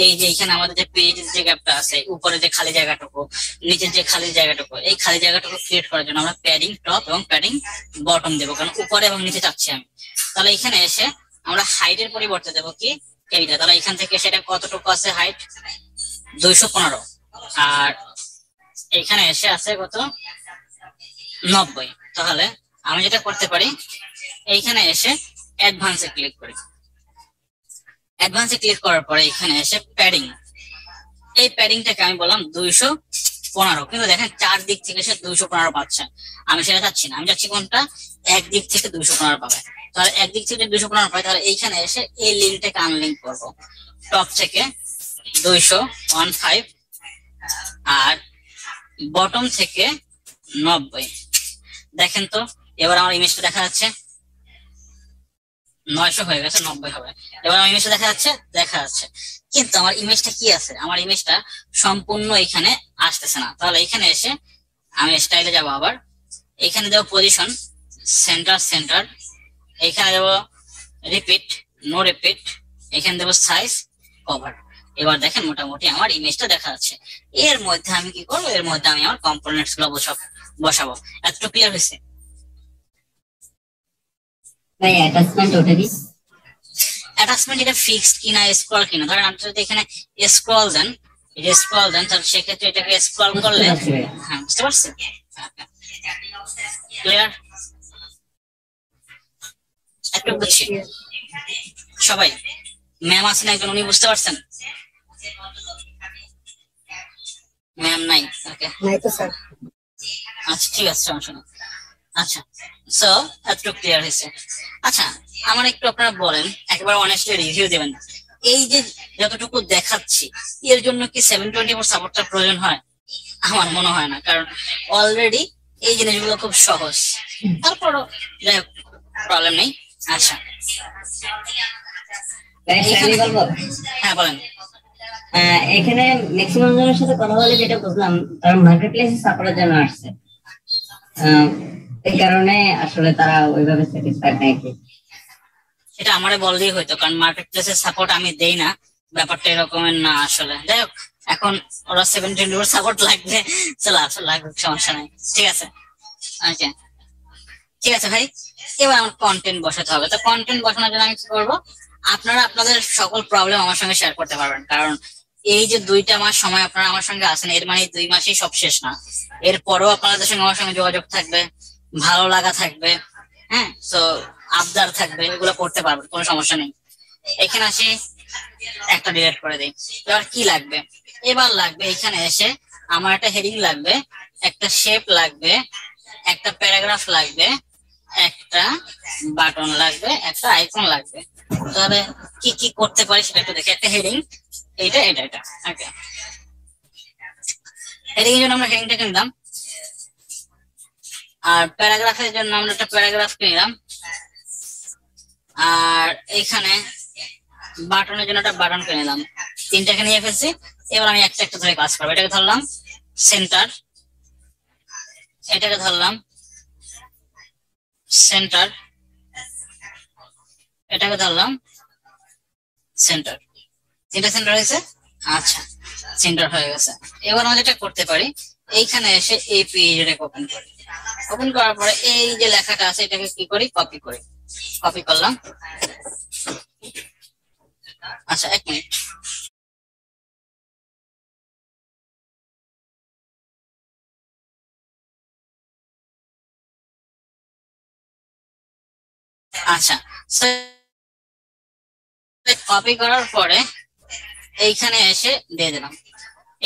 এই যে এখানে আমাদের যে পেজ যে গ্যাপটা আছে, উপরে যে খালি জায়গাটুকু, নিচের যে খালি জায়গাটুকু, এই খালি জায়গাটুকু ক্রিয়েট করার জন্য আমরা প্যাডিং টপ এবং প্যাডিং বটম দেবো, কারণ উপরে এবং নিচে চাচ্ছি আমি। তাহলে এখানে এসে আমরা হাইটের পরিবর্তে দেবো কি এইটা। তাহলে এখান থেকে সেটা কতটুকু আছে হাইট, 215, আর এখানে এসে আছে কত, 90। তাহলে আমি যেটা করতে পারি, এইখানে এসে অ্যাডভান্সে ক্লিক করি। অ্যাডভান্সে ক্লিক করার পরে এখানে এসে প্যাডিং, এই প্যাডিংটাকে আমি বললাম 215, কিন্তু দেখেন চার দিক থেকে সে 215 পাচ্ছে। আমি সেটা চাচ্ছি না, আমি চাচ্ছি কোনটা, একদিক থেকে 215 পাবে। তাহলে একদিক থেকে 215 পাই, তাহলে এইখানে এসে এই লিঙ্কটাকে আনলিঙ্ক করবো, টপ থেকে 215 আর বটম থেকে 90। দেখেন তো এবার আমার ইমেজটা দেখা যাচ্ছে, 900 হয়ে গেছে, 90 হবে। এবার আমার ইমেজটা দেখা যাচ্ছে, কিন্তু আমার ইমেজটা কি আছে, আমার ইমেজটা সম্পূর্ণ এখানে আসতেছে না। তাহলে এখানে এসে আমি স্টাইলে যাব, আবার এখানে দেবো পজিশন সেন্টার সেন্টার, এখানে দেবো রিপিট নো রিপিট, এখানে দেবো সাইজ কভার। এবার দেখেন মোটামুটি আমার ইমেজটা দেখা যাচ্ছে। এর মধ্যে আমি কি করবো, এর মধ্যে আমি আমার কম্পোনেন্টস গুলো বসাবো। এতটুকু ক্লিয়ার হয়েছে? ভাই অ্যাটাচমেন্ট ওটা কি? অ্যাটাচমেন্ট এটা ফিক্সড কিনা স্ক্রল কিনা, ধরেন আপনি যদি এখানে স্ক্রল দেন, তাহলে সেক্ষেত্রে এটাকে স্ক্রল করলে, হ্যাঁ বুঝতে পারছেন? ক্লিয়ার? একটু বুঝছি সবাই? ম্যাম আছেন একজন, উনি বুঝতে পারছেন? ম্যাম নাই? ওকে, নাই তো স্যার। আচ্ছা ঠিক আছে, সমস্যা নেই। আচ্ছা, সো এতটুকু ক্লিয়ার হয়েছে। আচ্ছা আমার একটু আপনারা বলেন, একেবারে অনেস্টলি রিভিউ দেবেন, এই যে যতটুকু দেখাচ্ছি এর জন্য কি 724 সাপোর্টটা প্রয়োজন হয়? আমার মনে হয় না, কারণ অলরেডি এই জিনিসগুলো খুব সহজ। তারপরও যাই হোক, প্রবলেম নেই। আচ্ছা, বলবো। হ্যাঁ বলেন। এখানে ম্যাক্সিমাম জনের সাথে কথা বলে যেটা বুঝলাম, তারা মার্কেট প্লেসে সাপোর্টের জন্য আসছে, এই কারণে আসলে তারা ওইভাবে স্যাটিসফাইড নাই। এটা আমারে বললেই হয়তো, কারণ মার্কেট প্লেসের সাপোর্ট আমি দেই না, ব্যাপারটা এরকমের না আসলে। যাই হোক, এখন ওরা 17 সাপোর্ট লাগবে, চলো আসলে লাগবে, সমস্যা নাই। ঠিক আছে, ওকে, ঠিক আছে ভাই। এবার আমার কন্টেন্ট বসাতে হবে। তো কন্টেন্ট বসানোর জন্য আমি কি করবো, আপনারা আপনাদের সকল প্রবলেম আমার সঙ্গে শেয়ার করতে পারবেন, কারণ এই যে 2টা মাস সময় আপনারা আমার সঙ্গে আছেন, এর মানে 2 মাসেই সব শেষ না। এরপরেও আপনাদের সঙ্গে আমার সঙ্গে যোগাযোগ থাকবে, ভালো লাগা থাকবে, হ্যাঁ, তো আবদার থাকবে, এগুলো করতে পারবেন, কোনো সমস্যা নেই। এখানে আসি, একটা ডিলিট করে দিই। এবার কি লাগবে, এবার লাগবে এখানে এসে আমার একটা হেডিং লাগবে, একটা শেপ লাগবে, একটা প্যারাগ্রাফ লাগবে, একটা বাটন লাগবে, একটা আইকন লাগবে। তাহলে কি কি করতে পারি সেটা একটু দেখি। একটা হেডিং, এটা এটা এটা ওকে। হেডিং এর জন্য আমরা হেডিংটাকে নিলাম, আর প্যারাগ্রাফের জন্য আমরা একটা প্যারাগ্রাফ নিলাম, আর এখানে বাটনের জন্য একটা বাটন কিনে নিলাম। 3টাকে নিয়ে ফেলছি। এবার আমি একটা একটা ধরে কাজ করবো। এটাকে ধরলাম সেন্টার, এটাকে ধরলাম সেন্টার, এটাকে ধরলাম সেন্টার। 3টা সেন্টার হয়েছে। আচ্ছা, সেন্টার হয়ে গেছে। এবার আমরা যেটা করতে পারি, এইখানে এসে এই পেজটাকে ওপেন করি। ওপেন করার পরে এই যে লেখাটা আছে এটাকে কি করি, কপি করি। কপি করলাম। আচ্ছা, 1 মিনিট। আচ্ছা, কপি করার পরে এইখানে এসে দিয়ে দিলাম,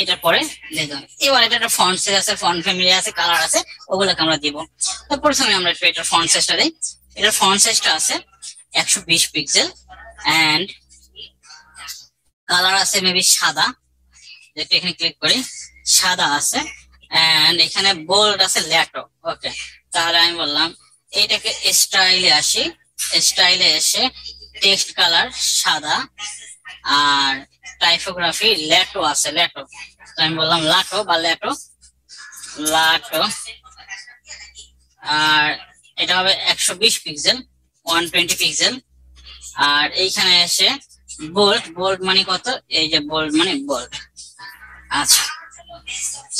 এটার পরে দিয়ে দিলাম। এবার এটা একটা ফন্ট সাইজ আছে, ফন্ট ফ্যামিলি আছে, কালার আছে, ওগুলোকে আমরা দিব। তো প্রথমে আমরা একটু এটার ফন্ট সাইজটা দিই। এটার ফন্ট সাইজটা আছে 120 পিক্সেল, এন্ড কালার আছে মেবি সাদা, যেটা এখানে ক্লিক করি, সাদা আছে, এন্ড এখানে বোল্ড আছে ল্যাটো। ওকে, তাহলে আমি বললাম এইটাকে স্টাইলে আসি, স্টাইলে এসে টেক্সট কালার সাদা, আর টাইপোগ্রাফি ল্যাটো আছে, ল্যাটো। তো আমি বললাম লাটো বা ল্যাটো, লাটো। আর এটা হবে 120 পিক্সেল, 120 পিক্সেল। আর এইখানে এসে বোল্ড, বোল্ড মানে কত, এই যে বোল্ড মানে বোল্ড। আচ্ছা,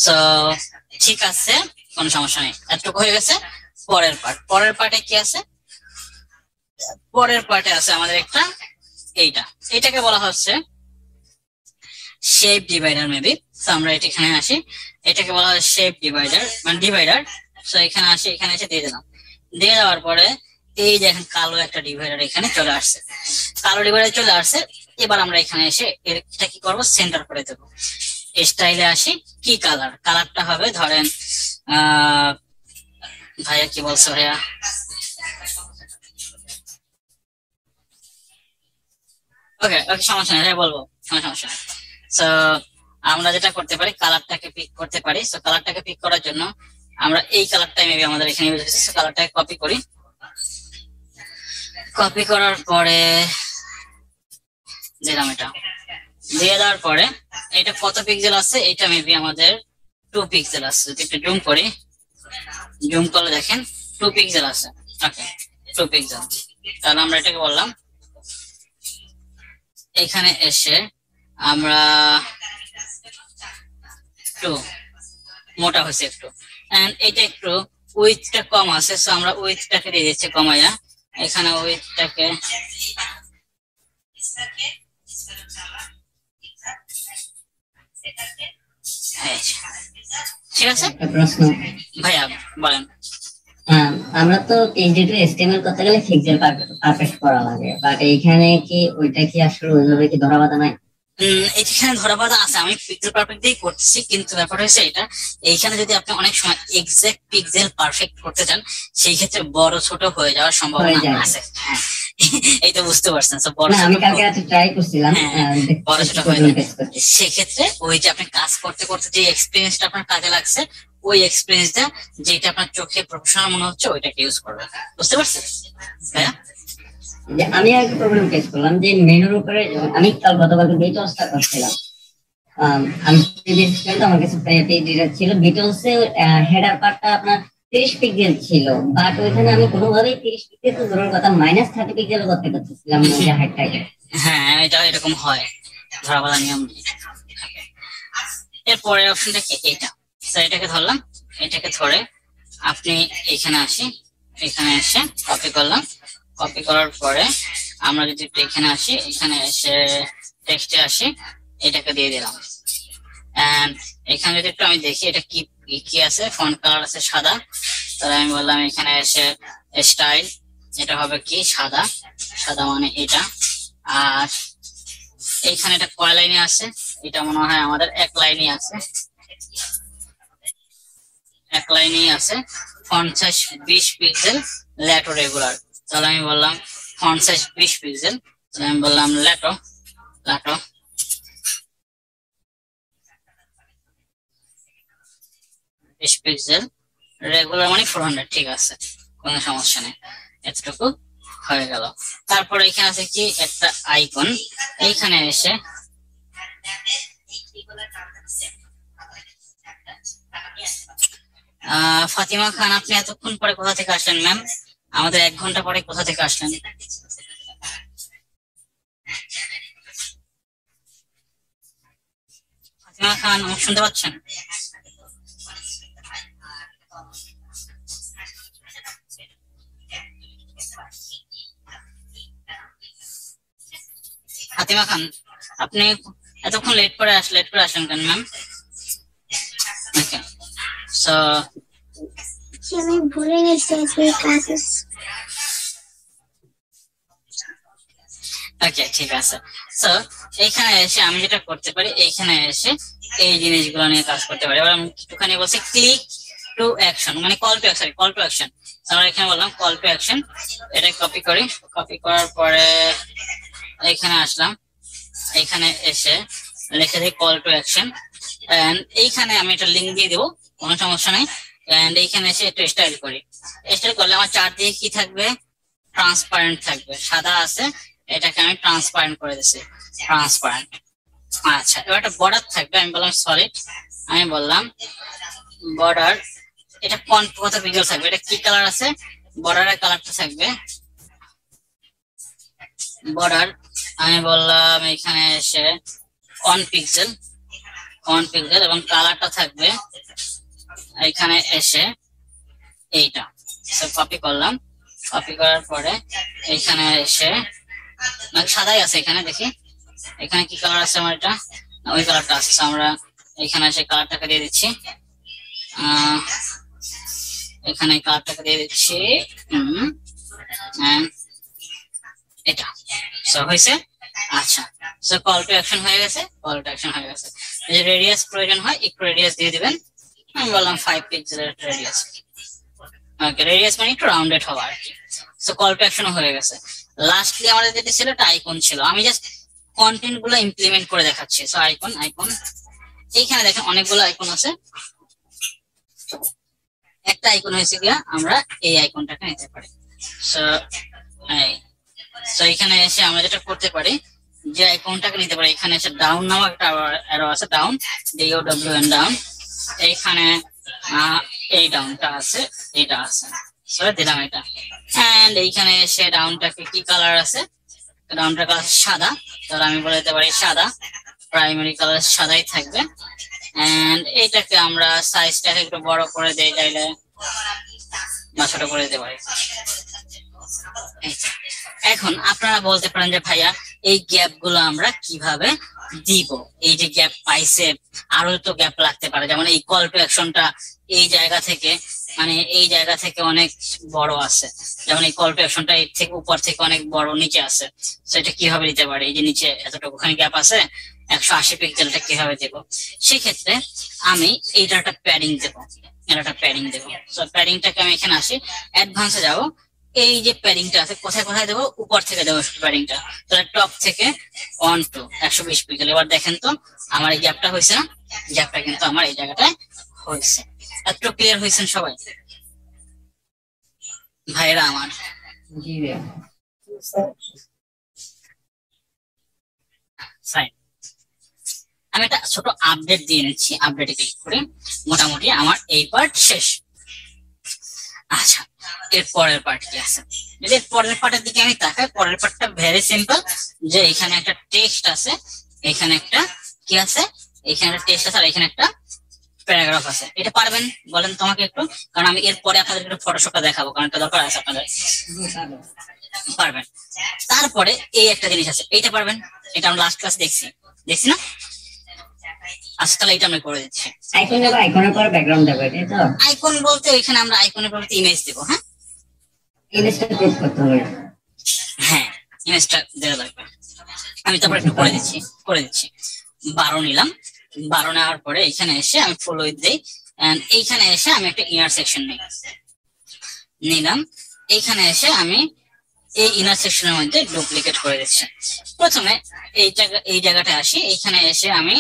তো ঠিক আছে, কোনো সমস্যা নেই, এতটুকু হয়ে গেছে। পরের পার্ট, পরের পার্টে কি আছে, পরের পার্টে আছে আমাদের একটা এইটা, এটাকে বলা হচ্ছে শেপ ডিভাইডার মেবি। তো আমরা এটা এখানে আসি, এটাকে বলা হয় শেপ ডিভাইডার, মানে ডিভাইডার। তো এখানে আসি, এখানে এসে দিয়ে দিলাম। দিয়ে দেওয়ার পরে এই যে এখন কালো একটা ডিভাইডার এখানে চলে আসছে, কালো ডিভাইডার চলে আসছে। এবার আমরা এখানে এসে এটা কি করবো, সেন্টার করে দেবো। স্টাইলে আসি, কি কালার, কালারটা হবে ধরেন ভাইয়া কি বলছো ভাইয়া, ওকে ওকে, সমস্যা নেই, বলবো, কোনো সমস্যা নেই। তো আমরা যেটা করতে পারি, কালারটাকে পিক করতে পারি। তো কালারটাকে পিক করার জন্য আমরা এই কালারটাই মেবি আমাদের এখানে ইউজ হচ্ছে। তো কালারটাকে কপি করি। কপি করার পরে দিলাম, এটা দিয়ে দেওয়ার পরে এটা কত পিক্সেল আছে, এটা মেবি আমাদের 2 পিক্সেল আছে। যদি একটু জুম করি, জুম করলে দেখেন 2 পিক্সেল আছে। ওকে, 2 পিক্সেল। তাহলে আমরা এটাকে বললাম, এখানে এসে আমরা একটু মোটা হয়েছে একটু, এন্ড এটা একটু উইথটা কম আছে। সো আমরা উইথটাকে দিয়ে দিচ্ছি কমাইয়া, এখানে উইথটাকে ঠিক আছে। প্রশ্ন ভাইয়া বলেন। আমরা তো পেজে এসটিএমএল করতে গেলে পিক্সেল পারফেক্ট করা লাগে, বাট এইখানে কি ওইটা কি আসলে ওইভাবে কি ধরা বাঁধা নাই? এখানে ধরা বাঁধা আছে, আমি পিক্সেল পারফেক্ট দিয়ে করতেছি, কিন্তু ব্যাপার হয়েছে এটা, এইখানে যদি আপনি অনেক সময় এক্সাক্ট পিক্সেল পারফেক্ট করতে চান, সেই ক্ষেত্রে বড় ছোট হয়ে যাওয়ার সম্ভাবনা আছে। হ্যাঁ, এই তো বুঝতে পারছেন। তো বড় না আমি কালকে রাতে ট্রাই করছিলাম বড় ছোট হয়ে যায়। সেক্ষেত্রে ওই যে আপনি কাজ করতে করতে যে এক্সপিরিয়েন্সটা আপনার কাজে লাগছে, ওই এক্সপিরিয়েন্সটা যেটা আপনার চোখে প্রফেশনাল মনে হচ্ছে ওইটাকে ইউজ করবেন। বুঝতে পারছেন ভাইয়া? যে আমি একটা প্রবলেম ফেস করলাম যে মেনুর উপরে আমি গতকালকে বিটলসটা করছিলাম। আমি আমার কাছে পেজ ছিল বিটলসে হেডার পার্টটা আপনার 30 পিক্সেল ছিল, বাট ওইখানে আমি কোনোভাবেই 30 পিক্সেল তো দূরের কথা -30 পিক্সেল করতে পারছিলাম না যে হাইটটাকে। হ্যাঁ এটা এরকম হয়, ধরাবাঁধা নিয়ম। এরপরের অপশনটা কি? এটা। এটাকে ধরলাম, এটাকে ধরে আপনি এখানে আসি, এখানে এসে কপি করলাম। কপি করার পরে আমরা যদি এখানে আসি, এখানে এসে টেক্সটে আসি, এটাকে দিয়ে দিলাম। এন্ড এখানে যদি একটু আমি দেখি এটা কি কি আছে, ফন্ট কালার আছে সাদা, তাহলে আমি বললাম এখানে এসে স্টাইল, এটা হবে কি সাদা, সাদা মানে এটা। আর এইখানে এটা কয় লাইনে আছে? এটা মনে হয় আমাদের এক লাইনে আছে, এক লাইনেই আছে। Font size 20 pixel, Lato regular. তাহলে আমি বললাম ফন্ট সাইজ 20 পিক্সেল, তাহলে আমি বললাম ল্যাটো, ল্যাটো 20 পিক্সেল, রেগুলার মানে 400। ঠিক আছে, কোনো সমস্যা নেই, এতটুকু হয়ে গেল। তারপরে এখানে আছে কি একটা আইকন, এইখানে এসে ফাতিমা খান আপনি এতক্ষণ পরে কোথা থেকে আসলেন ম্যাম? আমাদের 1 ঘন্টা পরে কোথা থেকে আসলেন? ফাতিমা খান আমাকে শুনতে পাচ্ছেন? ফাতিমা খান আপনি এতক্ষণ লেট করে আসলেন কেন ম্যাম? ওকে সো আমি ভুলে গেছি ক্লাসেস। ওকে ঠিক আছে। সো এইখানে এসে আমি যেটা করতে পারি, এইখানে এসে এই জিনিসগুলো নিয়ে কাজ করতে পারি। এবার আমি একটুখানি বলছি ক্লিক টু অ্যাকশন, মানে call to action, call to action. আমরা এখানে বললাম কল টু অ্যাকশন, এটা কপি করি। কপি করার পরে এখানে আসলাম, এখানে এসে লিখে দিই কল টু অ্যাকশন। এন্ড এইখানে আমি একটা লিঙ্ক দিয়ে দেবো, কোনো সমস্যা নেই। এন্ড এইখানে এসে একটু স্টাইল করি। স্টাইল করলে আমার চারদিকে কি থাকবে? ট্রান্সপারেন্ট থাকবে, সাদা আছে, এটাকে আমি ট্রান্সপারেন্ট করে দিচ্ছি, ট্রান্সপারেন্ট। আচ্ছা এবার একটা বর্ডার থাকবে, আমি বললাম সলিড, আমি বললাম বর্ডার, এটা কত পিক্সেল থাকবে? এটা কি কালার আছে? বর্ডারের কালারটা থাকবে বর্ডার, আমি বললাম এখানে এসে 1 পিক্সেল, 1 পিক্সেল, এবং কালারটা থাকবে এখানে এসে এইটা। কপি করলাম, কপি করার পরে এখানে এসে সাদাই আছে, এখানে দেখি এখানে কি কালার আছে আমার, এটা ওই কালারটা আছে। আমরা এখানে এসে কালারটাকে দিয়ে দিচ্ছি, এখানে কালারটাকে দিয়ে দিচ্ছি এটা। সব হয়েছে? আচ্ছা সো কল টু অ্যাকশন হয়ে গেছে, কল টু অ্যাকশন হয়ে গেছে। যদি রেডিয়াস প্রয়োজন হয় একটু রেডিয়াস দিয়ে দিবেন, আমি বললাম 5 পিক্সেলের রেডিয়াস। ওকে রেডিয়াস মানে একটু রাউন্ডেড হওয়া আর কি। সো কল টু অ্যাকশন হয়ে গেছে। লাস্টলি আমাদের যেটা ছিল একটা আইকন ছিল, আমি জাস্ট কন্টেন্ট গুলো ইমপ্লিমেন্ট করে দেখাচ্ছি। সো আইকন, আইকন এইখানে দেখেন অনেকগুলো আইকন আছে, একটা আইকন হয়েছে গিয়া আমরা এই আইকনটাকে নিতে পারি। সো এখানে এসে আমরা যেটা করতে পারি, যে আইকনটাকে নিতে পারি, এখানে এসে ডাউন নামক একটা অ্যারো আছে, ডাউন DOWN ডাউন, এইখানে এই ডাউনটা আছে, এটা আছে, সো দিলাম এটা। এন্ড এইখানে এসে ডাউনটাকে কি কালার আছে? ডাউনটার কালার সাদা, তাহলে আমি বলে দিতে পারি সাদা, প্রাইমারি কালার সাদাই থাকবে। এন্ড এইটাকে আমরা সাইজটাকে একটু বড় করে দেই, চাইলে বা ছোট করে দিতে পারি। এখন আপনারা বলতে পারেন যে ভাইয়া এই গ্যাপ গুলো আমরা কিভাবে দিব? এই যে গ্যাপ পাইছে, আরো তো গ্যাপ লাগতে পারে, যেমন এই কল টু অ্যাকশনটা এই জায়গা থেকে, মানে এই জায়গা থেকে অনেক বড় আছে, যেমন এই কল টু অ্যাকশনটা এর থেকে উপর থেকে অনেক বড় নিচে আছে। সেটা কিভাবে দিতে পারি? এই যে নিচে এতটুকুখানি গ্যাপ আছে, 180 পিক্সেলটা কিভাবে দেব? সেক্ষেত্রে আমি এইটা একটা প্যাডিং দেবো, এটা একটা প্যাডিং দেবো। সো প্যাডিংটাকে আমি এখানে আসি, অ্যাডভান্সে যাবো, এই যে প্যাডিংটা আছে কোথায় কোথায় দেবো, উপর থেকে দেবো প্যাডিংটা, তাহলে টপ থেকে 1 to 120 পিক্সেল। এবার দেখেন তো আমার এই গ্যাপটা হয়েছে না, গ্যাপটা কিন্তু আমার এই জায়গাটায় হয়েছে। একটু ক্লিয়ার হয়েছেন সবাই ভাইরা আমার? জি ভাইয়া। ফাইন, আমি একটা ছোট আপডেট দিয়ে নিচ্ছি, আপডেটে ক্লিক করে মোটামুটি আমার এই পার্ট শেষ। আচ্ছা, এর পরের পার্ট কি আছে? যদি এর পরের পার্টের দিকে আমি তাকাই, পরের পার্টটা ভেরি সিম্পল, যে এখানে একটা টেক্সট আছে, এখানে একটা কি আছে, এখানে একটা টেক্সট আছে, আর এখানে একটা প্যারাগ্রাফ আছে। এটা পারবেন বলেন তোমাকে একটু? কারণ আমি এর পরে আপনাদের একটু ফটোশপটা দেখাবো, কারণ এটা দরকার আছে আপনাদের। পারবেন। তারপরে এই একটা জিনিস আছে, এইটা পারবেন? এটা আমরা লাস্ট ক্লাস দেখছি না? আচ্ছা, তাহলে এটা আমরা করে দিচ্ছি। আইকন দেবো, আইকনের পর ব্যাকগ্রাউন্ড দেবো, এটাই তো? আইকন বলতে ওইখানে আমরা আইকনের পর ইমেজ দেব। হ্যাঁ, ইমেজটা ক্রপ করতে হবে। হ্যাঁ, ইমেজটা দেওয়া লাগবে। আমি তারপর একটু করে দিচ্ছি 12 নিলাম। 12 নেওয়ার পরে এখানে এসে আমি ফুল উইথ দিই, এন্ড এইখানে এসে আমি একটা ইনার সেকশন নিলাম। এইখানে এসে আমি এই ইনার সেকশনের মধ্যে ডুপ্লিকেট করে দিচ্ছি। প্রথমে এই জায়গাটা আসি, এইখানে এসে আমি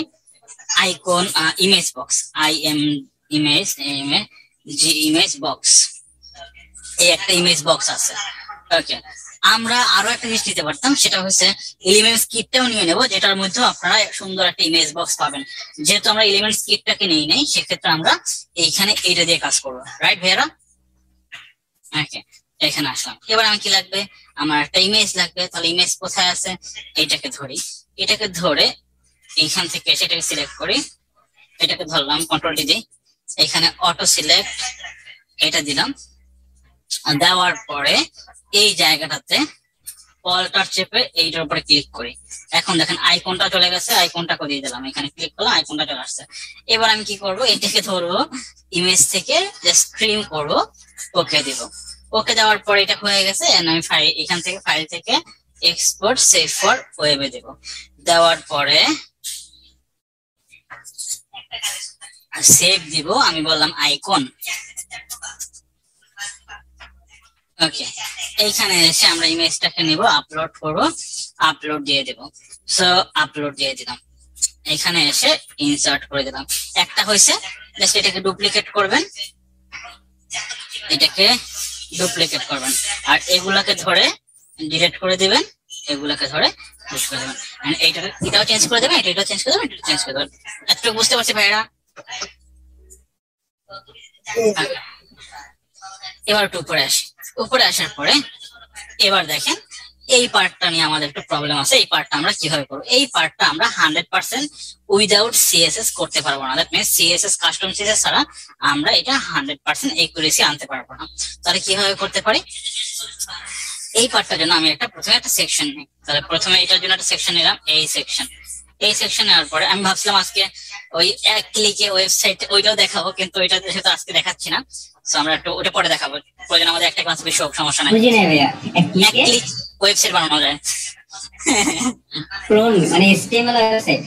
icon image box, image box, এই একটা ইমেজ বক্স আছে। ওকে, আমরা আরো একটা জিনিস নিতে পারতাম, সেটা হচ্ছে এলিমেন্টস কিটটাও নিয়ে নেব, যেটার মধ্যে আপনারা সুন্দর একটা ইমেজ বক্স পাবেন। যেহেতু আমরা এলিমেন্টস কিটটাকে নিয়ে নেই, সেক্ষেত্রে আমরা এইখানে এইটা দিয়ে কাজ করবো। রাইট ভাইয়ারা? ওকে, এখানে আসলাম। এবার আমার কি লাগবে? আমার একটা ইমেজ লাগবে। তাহলে ইমেজ কোথায় আছে? এটাকে ধরি, এটাকে ধরে এইখান থেকে সেটাকে সিলেক্ট করি, এটাকে ধরলাম, কন্ট্রোল ডি দিই, এখানে অটো সিলেক্ট এটা দিলাম। দেওয়ার পরে এই জায়গাটাতে অল্টার চেপে এইটার উপরে ক্লিক করি। এখন দেখেন আইকনটা চলে গেছে, আইকনটাকে দিয়ে দিলাম, এখানে ক্লিক করলাম, আইকনটা চলে আসছে। এবার আমি কি করব? এটাকে ধরবো, ইমেজ থেকে জাস্ট ট্রিম করবো, ওকে দিব। ওকে দেওয়ার পরে এটা হয়ে গেছে, আমি এখান থেকে ফাইল থেকে এক্সপোর্ট সেভ ফর ওয়েবে দেব। দেওয়ার পরে সেভ দিব, আমি বললাম আইকন। ওকে, এইখানে এসে আমরা ইমেজটাকে নিব, আপলোড করব, আপলোড দিয়ে দেব। সো আপলোড দিয়ে দিলাম, এখানে এসে ইনসার্ট করে দিলাম। একটা হয়েছে, জাস্ট এটাকে ডুপ্লিকেট করবেন, এটাকে ডুপ্লিকেট করবেন, আর এগুলাকে ধরে ডিলিট করে দিবেন, এগুলাকে ধরে ডিলিট করে দেবেন, এটাও চেঞ্জ করে দেবেন, এটাও চেঞ্জ করে দেবেন, এটা চেঞ্জ করে দেবেন। এতটুকু বুঝতে পারছি ভাইরা? এবার একটু উপরে আসি, উপরে আসার পরে এবার দেখেন এই পার্টটা নিয়ে আমাদের একটু প্রবলেম আছে। এই পার্টটা আমরা কিভাবে করবো? এই পার্টটা আমরা 100% উইদাউট সিএসএস করতে পারবো না। That means CSS, custom CSS ছাড়া আমরা এটা 100% একুরেসি আনতে পারবো না। তাহলে কিভাবে করতে পারি? এই পার্টটার জন্য আমি প্রথমে একটা সেকশন নিই। তাহলে প্রথমে এটার জন্য একটা সেকশন নিলাম, এই সেকশন নেওয়ার পরে আমি ভাবছিলাম আজকে ওই এক ক্লিকে ওয়েবসাইট ওইটাও দেখাবো, কিন্তু ওইটা সেটা আজকে দেখাচ্ছি না। সো আমরা একটু ওটা পরে দেখাবো, প্রয়োজন আমাদের একটা ক্লাস বেশি হোক, সমস্যা নাই। বুঝি নাই ভাইয়া, এক ক্লিক ওয়েবসাইট বানানো যায়। ক্লোন মানে HTML ওয়েবসাইট?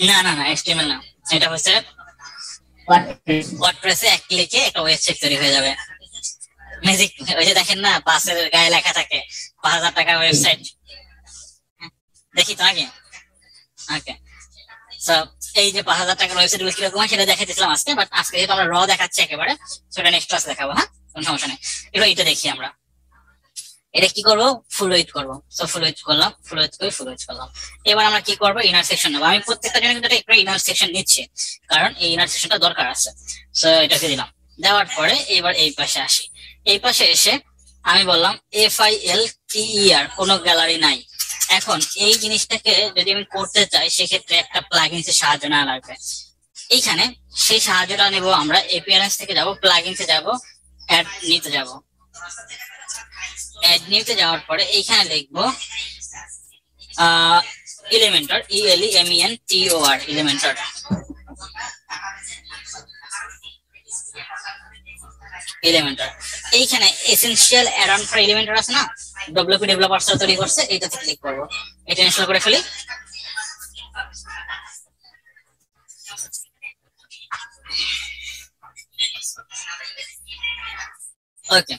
না না না, HTML না, এটা হচ্ছে ওয়ার্ডপ্রেসে এক ক্লিকে একটা ওয়েবসাইট তৈরি হয়ে যাবে। ম্যাজিক, ওই যে দেখেন না পাশের গায়ে লেখা থাকে 5000 টাকা ওয়েবসাইট, দেখি তো আগে। ওকে, সো এই যে 5000 টাকার ওয়েবসাইট গুলো কিরকম হয় সেটা দেখাইতেছিলাম আজকে, বাট আজকে যেহেতু আমরা র দেখাচ্ছি একেবারে, সেটা নেক্সট ক্লাসে দেখাবো। হ্যাঁ, কোনো সমস্যা নেই। এবার এটা দেখি আমরা এটা কি করবো, ফুল উইথ করবো। সো ফুল উইথ করলাম, ফুল উইথ করলাম। এবার আমরা কি করবো, ইনার সেকশন নেবো। আমি প্রত্যেকটা জন্য কিন্তু একটা ইনার সেকশন নিচ্ছি, কারণ এই ইনার সেকশনটা দরকার আছে। সো এটাকে দিলাম। দেওয়ার পরে এবার এই পাশে আসি, এই পাশে এসে আমি বললাম FILTER, কোনো গ্যালারি নাই। এখন এই জিনিসটাকে যদি আমি করতে চাই, সেক্ষেত্রে একটা প্লাগইনস এর সাহায্য নেওয়া লাগবে। এইখানে সেই সাহায্যটা নেব আমরা, অ্যাপিয়ারেন্স থেকে যাব, প্লাগইনসে যাব, অ্যাড নিতে যাব। অ্যাড নিতে যাওয়ার পরে এইখানে লিখবো এলিমেন্টর, ELEMENTOR, এলিমেন্টর। এইখানে essential add on for Elementor আছে না, WP ডেভেলপারস তৈরি করছে, এইটাতে ক্লিক করব, এটা ইনস্টল করে ফেলি। ওকে,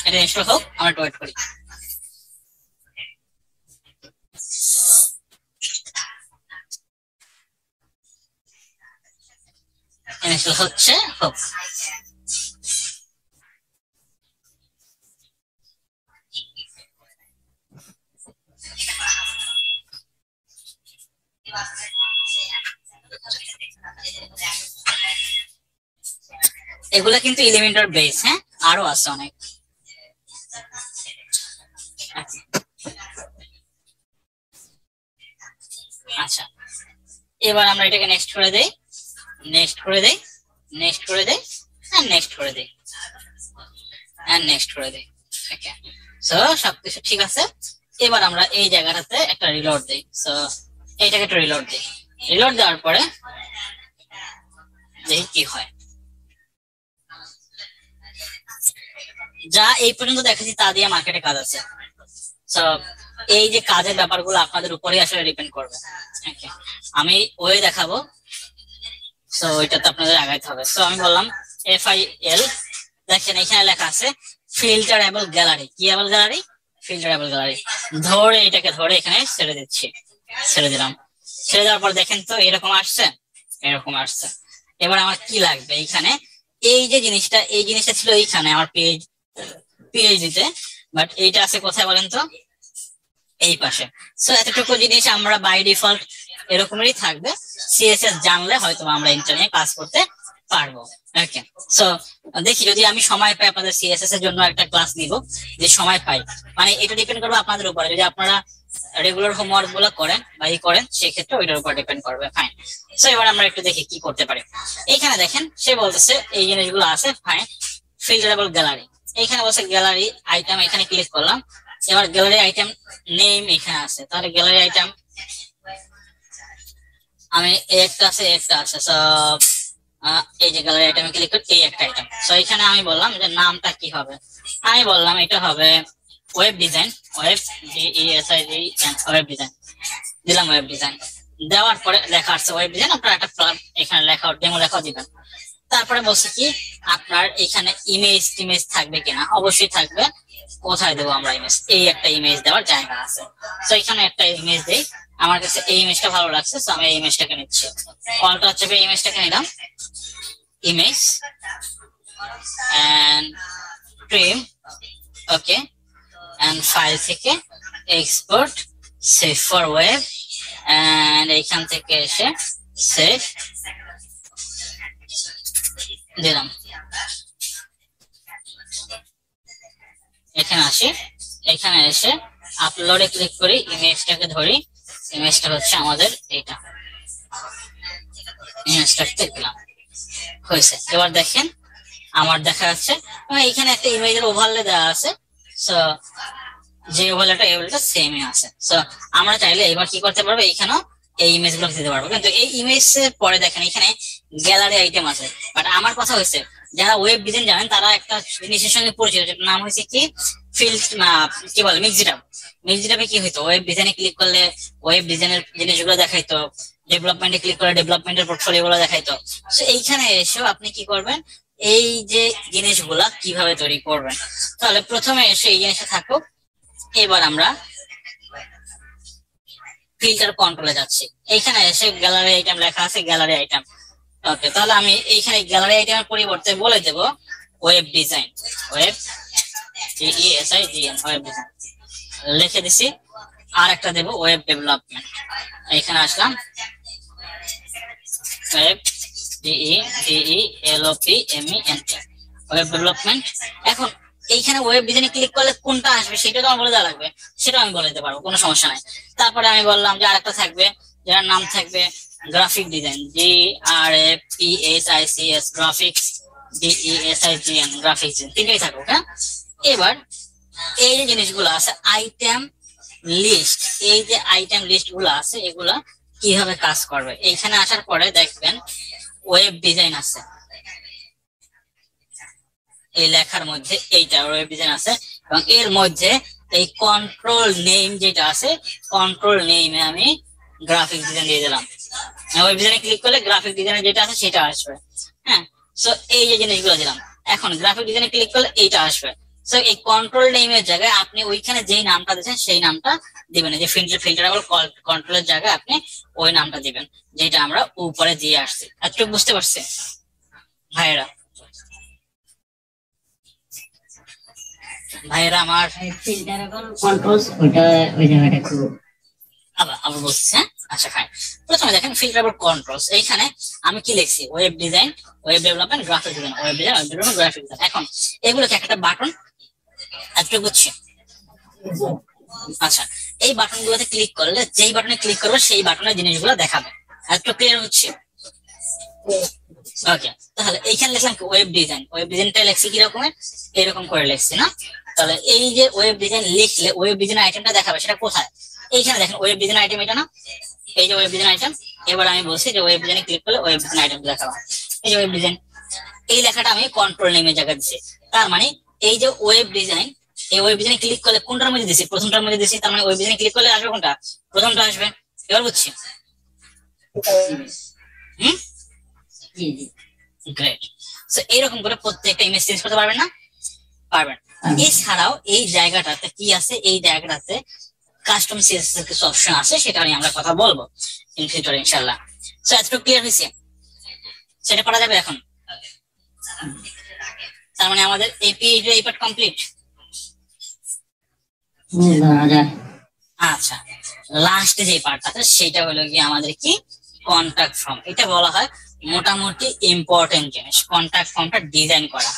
এটা ইনস্টল হোক, আমরা একটু ওয়েট করি। ইনস্টল হচ্ছে, হোক। এগুলা কিন্তু এলিমেন্টার বেস, হ্যাঁ, আরো আছে অনেক। আচ্ছা, এবার আমরা এটাকে নেক্সট করে দেই, নেক্সট করে দেই, নেক্সট করে দেই, আর নেক্সট করে দেই, আর নেক্সট করে দেই। ওকে, সো সবকিছু ঠিক আছে। এবার আমরা এই জায়গাটাতে একটা রিলোড দেই। সো এইটাকে একটা রিলোড দেই। রিলোড দেওয়ার পরে দেখি কি হয়। যা এই পর্যন্ত দেখেছি তা দিয়ে মার্কেটে কাজ আছে। সো এই যে কাজের ব্যাপারগুলো আপনাদের উপরেই আসলে ডিপেন্ড করবে। আমি ওই দেখাবো, সো ওইটাতে আপনাদের আগাইতে হবে। সো আমি বললাম FIL, দেখেন এখানে লেখা আছে ফিল্টারেবল গ্যালারি। কি এবল গ্যালারি? ফিল্টারেবল গ্যালারি। ধরে এটাকে ধরে এখানে ছেড়ে দিচ্ছি, ছেড়ে দিলাম। ছেড়ে দেওয়ার পর দেখেন তো এরকম আসছে, এরকম আসছে। এবার আমার কি লাগবে এইখানে, এই যে জিনিসটা, এই জিনিসটা ছিল এইখানে আমার পিএইচডিতে, বাট এইটা আছে কোথায় বলেন তো? এই পাশে। সো এতটুকু জিনিস আমরা বাই ডিফল্ট এরকমই থাকবে। সিএসএস জানলে হয়তো আমরা ইন্টারনেটে কাজ করতে পারবো। ওকে, সো দেখি যদি আমি সময় পাই আপনাদের সিএসএস এর জন্য একটা ক্লাস নিব, যে সময় পাই, মানে এটা ডিপেন্ড করবে আপনাদের উপরে। যদি আপনারা রেগুলার হোমওয়ার্ক গুলো করেন বা করেন, সেক্ষেত্রে ওইটার উপর ডিপেন্ড করবে। ফাইন। সো এবার আমরা একটু দেখি কি করতে পারি। এইখানে দেখেন সে বলতেছে এই জিনিসগুলো আছে। Fine, filterable gallery. এইখানে বলছে গ্যালারি আইটেম, এখানে ক্লিক করলাম। এবার গ্যালারি আইটেম নেম এখানে আছে, তাহলে গ্যালারি আইটেম আমি একটা আছে, একটা আছে। সব এই যে গ্যালারি আইটেমে ক্লিক করি, এই একটা আইটেম। সো এখানে আমি বললাম যে নামটা কি হবে, আমি বললাম এটা হবে web design, web DESIGN, web design দিলাম। ওয়েব ডিজাইন দেওয়ার পরে লেখা আসছে ওয়েব ডিজাইন। আপনারা একটা এখানে লেখা, ডেমো লেখা দিবেন। তারপরে বলছে কি আপনার এখানে ইমেজ টিমেজ থাকবে কিনা, অবশ্যই থাকবে। কোথায় দেবো আমরা ইমেজ? এই একটা ইমেজ দেওয়ার জায়গা আছে। তো এখানে একটা ইমেজ দেই, আমার কাছে এই ইমেজটা ভালো লাগছে, তো আমি এই ইমেজটাকে নিচ্ছি। কলটা হচ্ছে এই ইমেজটাকে নিলাম, image and trim. Okay, and file থেকে export, save for web, and এইখান থেকে এসে সেভ দিলাম। এখানে আসি, এখানে এসে আপলোডে ক্লিক করি, ইমেজটাকে ধরি। ইমেজটা হচ্ছে আমাদের এইটা, ইমেজটাকে দিলাম, হয়েছে। এবার দেখেন আমার দেখা যাচ্ছে এখানে একটা ইমেজের ওভারলে দেওয়া আছে। সো যে ওভারলেটা এই ওভারলেটা সেমই আছে। সো আমরা চাইলে এবার কি করতে পারবো, এইখানেও এই ইমেজ গুলো দিতে পারবো। কিন্তু এই ইমেজের পরে দেখেন এখানে গ্যালারি আইটেম আছে। বাট আমার কথা হয়েছে যারা ওয়েব ডিজাইন জানেন তারা একটা জিনিসের সঙ্গে পরিচিত, যেটার নাম হয়েছে কি ফিল্ড, কি বলে, মিক্সড। মিক্সডে কি হইতো, ওয়েব ডিজাইনে ক্লিক করলে ওয়েব ডিজাইনের জিনিসগুলো দেখাইতো, ডেভেলপমেন্টে ক্লিক করে ডেভেলপমেন্টের পোর্টফোলিও গুলো দেখাইতো। তো এইখানে এসেও আপনি কি করবেন, এই যে জিনিসগুলা কিভাবে তৈরি করবেন। তাহলে প্রথমে এসে এই জিনিসটা থাকুক। এবার আমরা ফিল্টার কন্ট্রোলে যাচ্ছি। এইখানে এসে গ্যালারি আইটেম লেখা আছে, গ্যালারি আইটেম। ওকে, তাহলে আমি এইখানে গ্যালারি আইটেমের পরিবর্তে বলে দেব web design, web DESIGN, web design লিখে দিছি। আর একটা দেব ওয়েব ডেভেলপমেন্ট। এখানে আসলাম, ওয়েব DEVELOPMENT, ওয়েব ডেভেলপমেন্ট। এখন এইখানে ওয়েব ডিজাইনে ক্লিক করলে কোনটা আসবে সেটা তো আমার বলে দেওয়া লাগবে, সেটা আমি বলে দিতে পারবো, কোনো সমস্যা নাই। তারপরে আমি বললাম যে আরেকটা থাকবে, যার নাম থাকবে graphic design, GRAPHICS, graphics DESIGN, graphics, তিনটাই থাকুক। হ্যাঁ, এবার এই যে জিনিসগুলো আছে আইটেম লিস্ট, এই যে আইটেম লিস্ট গুলো আছে এগুলা কিভাবে কাজ করবে। এইখানে আসার পরে দেখবেন ওয়েব ডিজাইন আছে, এই লেখার মধ্যে এইটা ওয়েব ডিজাইন আছে, এবং এর মধ্যে এই কন্ট্রোল নেম যেটা আছে, কন্ট্রোল নেমে আমি গ্রাফিক ডিজাইন দিয়ে দিলাম। ওয়েব ডিজাইনে ক্লিক করলে গ্রাফিক ডিজাইনে যেটা আছে সেটা আসবে। হ্যাঁ, সো এই যে জিনিসগুলো দিলাম। এখন গ্রাফিক ডিজাইনে ক্লিক করলে এইটা আসবে। সো এই কন্ট্রোল নেমের জায়গায় আপনি ওইখানে যেই নামটা দিয়েছেন সেই নামটা দিবেন, যে ফিল্টারেবল কন্ট্রোলের জায়গায় আপনি ওই নামটা দিবেন যেটা আমরা উপরে দিয়ে আসছি। এতটুকু বুঝতে পারছি ভাইয়েরা? ভাইয়েরা আমার ফিল্টারেবল কন্ট্রোলস ওটা ওই জায়গাটা একটু আবার বলছি। হ্যাঁ আচ্ছা ফাইন। প্রথমে দেখেন ফিল্টারেবল কন্ট্রোলস, এইখানে আমি কি লিখছি? Web design, web development, graphic design, web design, web development, graphic design. এখন এগুলো কি একটা বাটন? এতটুকু বুঝছি? আচ্ছা, এই বাটনগুলোতে ক্লিক করলে যেই বাটনে ক্লিক করবে সেই বাটনের জিনিসগুলো দেখাবে। এতটুকু ক্লিয়ার হচ্ছে? ওকে, তাহলে এইখানে লিখলাম কি ওয়েব ডিজাইন, ওয়েব ডিজাইনটা লিখছি কি রকমের? এরকম করে লিখছি না? তাহলে এই যে ওয়েব ডিজাইন লিখলে ওয়েব ডিজাইন আইটেমটা দেখাবে, সেটা কোথায়? এইখানে দেখেন ওয়েব ডিজাইন আইটেম, এটা না? এই যে ওয়েব ডিজাইন আইটেম। এবার আমি বলছি যে ওয়েব ডিজাইনে ক্লিক করলে ওয়েব ডিজাইন আইটেম দেখাবে। এই যে ওয়েব ডিজাইন, এই লেখাটা আমি কন্ট্রোল নেমের জায়গায় দিচ্ছি। তার মানে এই যে ওয়েব ডিজাইন, এই ওয়েব ডিজাইনে ক্লিক করলে কোনটার মধ্যে দিছি? প্রথমটার মধ্যে দিছি। তার মানে ওয়েব ডিজাইনে ক্লিক করলে আসবে কোনটা? প্রথমটা আসবে। এবার বুঝছি? জি জি গ্রেট। সো এইরকম করে প্রত্যেকটা ইমেজ চেঞ্জ করতে পারবেন না? পারবেন। এছাড়াও এই জায়গাটাতে কি আছে? এই জায়গাটাতে কাস্টম সিএসএস এর কিছু অপশন আছে, সেটা নিয়ে আমরা কথা বলবো ইন ফিউচার ইনশাআল্লাহ। সো এতটুকু ক্লিয়ার হয়েছে? সেটা করা যাবে এখন? তার মানে আমাদের এপিআই এই পার্ট কমপ্লিট। আচ্ছা, লাস্ট যে পার্ট আছে সেটা হলো কি আমাদের কি কন্টাক্ট ফর্ম। এটা বলা হয় মোটামুটি ইম্পর্টেন্ট জিনিস, কন্টাক্ট ফর্মটা ডিজাইন করা।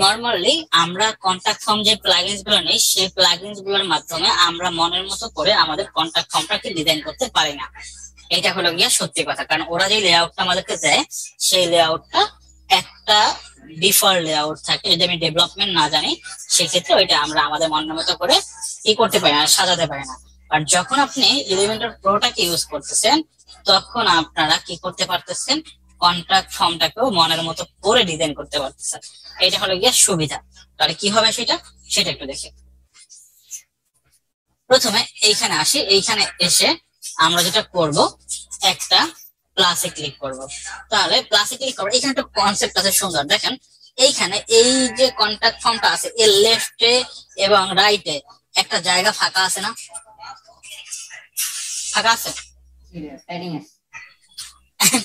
নরমালি আমরা কন্টাক্ট ফর্ম যে প্লাগইনস গুলো নেই, সেই প্লাগইনস গুলোর মাধ্যমে আমরা মনের মতো করে আমাদের কন্টাক্ট ফর্মটাকে ডিজাইন করতে পারি না। এটা হলো গিয়া সত্যি কথা, কারণ ওরা যে লেআউটটা আমাদেরকে দেয় সেই লেআউটটা একটা ডিফল্ট লেআউট থাকে। যদি আমি ডেভেলপমেন্ট না জানি সেক্ষেত্রে ওইটা আমরা আমাদের মনের মতো করে কি করতে পারি না, সাজাতে পারি না। আর যখন আপনি এলিমেন্টর প্রোটাকে ইউজ করতেছেন তখন আপনারা কি করতে পারতেছেন? কন্ট্রাক্ট ফর্মটাকেও মনের মতো করে ডিজাইন করতে পারতেছেন। এটা হলো গিয়ে সুবিধা। তাহলে কি হবে সেটা একটু দেখি। প্রথমে এইখানে আসি, এইখানে এসে আমরা যেটা করব একটা প্লাসে ক্লিক করব। তাহলে প্লাসে ক্লিক করব, এখানে একটা কনসেপ্ট আছে সুন্দর। দেখেন এইখানে এই যে কন্ট্রাক্ট ফর্মটা আছে এর লেফটে এবং রাইটে একটা জায়গা ফাঁকা আছে না? ফাঁকা আছে,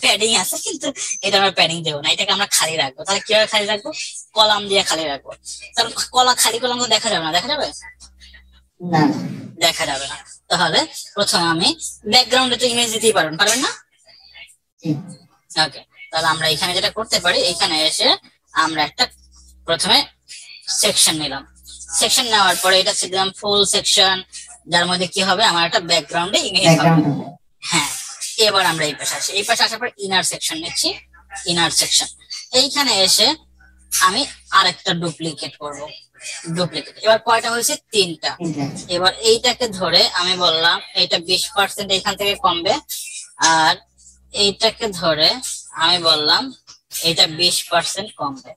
প্যাডিং আছে, কিন্তু এটা আমরা প্যাডিং দেবো না, এটাকে আমরা খালি রাখবো। তাহলে কিভাবে খালি রাখবো? কলাম দিয়ে খালি রাখবো। তাহলে খালি কলাম তো দেখা যাবে না, দেখা যাবে না, দেখা যাবে না। তাহলে প্রথমে আমি ব্যাকগ্রাউন্ডে তো ইমেজ দিতেই পারবেন না? ওকে, তাহলে আমরা এখানে যেটা করতে পারি, এখানে এসে আমরা একটা প্রথমে সেকশন নিলাম। সেকশন নেওয়ার পরে এটা দিলাম ফুল সেকশন, যার মধ্যে কি হবে আমার একটা ব্যাকগ্রাউন্ডে ইমেজ হবে। হ্যাঁ, এবার আমরা এই পাশে আসি, এই পাশে আসার পর ইনার সেকশন নিচ্ছি। ইনার সেকশন এইখানে এসে আমি আরেকটা ডুপ্লিকেট করব। ডুপ্লিকেট এবার কয়টা হয়েছে? 3টা। এবার এইটাকে ধরে আমি বললাম এইটা 20% এখান থেকে কমবে, আর এইটাকে ধরে আমি বললাম এটা 20% কমবে।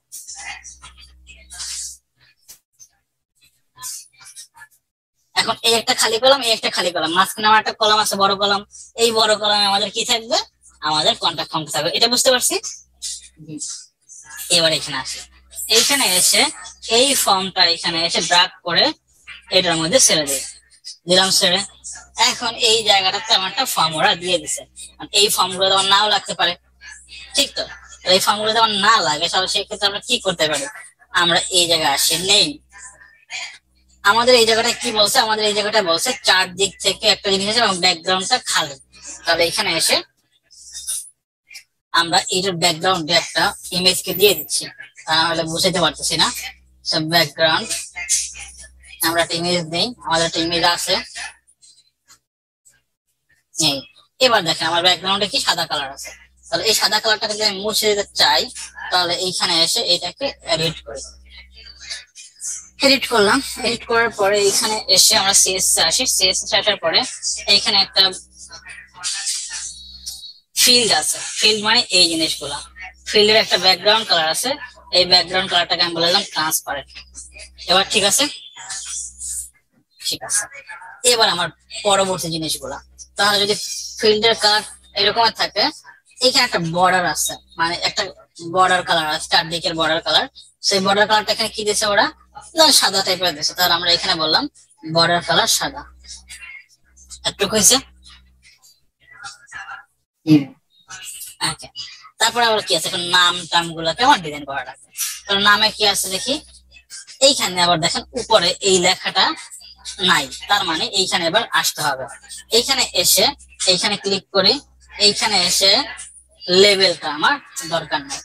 এখন এই একটা খালি কলাম, এই একটা খালি কলাম, মাঝখানে আমার একটা কলাম আছে বড় কলাম। এই বড় কলামে আমাদের কি থাকবে? আমাদের কন্টাক্ট ফর্ম থাকবে। এটা বুঝতে পারছি? এবার এখানে আসি, এইখানে এসে এই ফর্মটা এখানে এসে ড্রাগ করে এটার মধ্যে ছেড়ে দিলাম ছেড়ে। এখন এই জায়গাটাতে আমার একটা ফর্ম ওরা দিয়ে দিছে। এই ফর্মগুলো আমার নাও লাগতে পারে, ঠিক তো? এই ফর্মগুলো আমার না লাগে তাহলে সেক্ষেত্রে আমরা কি করতে পারি? আমরা এই জায়গায় আসি, নেই আমাদের এই জায়গাটা কি বলছে? আমাদের এই জায়গাটা বলছে চারদিক থেকে একটা জিনিস আছে এবং ব্যাকগ্রাউন্ডটা খালি। তাহলে এখানে এসে আমরা এইটার ব্যাকগ্রাউন্ডে একটা ইমেজকে দিয়ে দিচ্ছি, তাহলে বুঝাইতে পারতেছি না। সব ব্যাকগ্রাউন্ড আমরা একটা ইমেজ নেই, আমাদের একটা ইমেজ আছে। এবার দেখেন আমার ব্যাকগ্রাউন্ডে কি সাদা কালার আছে। তাহলে এই সাদা কালারটাকে যদি আমি মুছে দিতে চাই তাহলে এইখানে এসে এটাকে এডিট করি। এডিট করলাম, এডিট করার পরে এইখানে এসে আমরা সিএসএস আসি। সিএসএস আসার পরে এইখানে একটা ফিল্ড আছে। ফিল্ড মানে এই জিনিসগুলা, ফিল্ডের একটা ব্যাকগ্রাউন্ড কালার আছে। এই ব্যাকগ্রাউন্ড কালারটাকে আমি বললাম ট্রান্সপারেন্ট। এবার ঠিক আছে, ঠিক আছে। এবার আমার পরবর্তী জিনিসগুলা, তাহলে যদি ফিল্ডের কালার এরকম থাকে, এখানে একটা বর্ডার আছে, মানে একটা বর্ডার কালার আছে, চারদিকের বর্ডার কালার। সেই বর্ডার কালারটা এখানে কি দিয়েছে ওরা, সাদা টাইপের দিয়েছে। তাহলে আমরা এখানে বললাম বর্ডার কালার সাদা। এতটুকু হয়েছে। তারপরে আবার কি আছে, এখন নাম টাম গুলা কেমন ডিজাইন করা লাগবে। নামে কি আছে দেখি, এইখানে আবার দেখেন উপরে এই লেখাটা নাই, তার মানে এইখানে এবার আসতে হবে। এইখানে এসে এইখানে ক্লিক করি, এইখানে এসে লেভেলটা আমার দরকার নাই,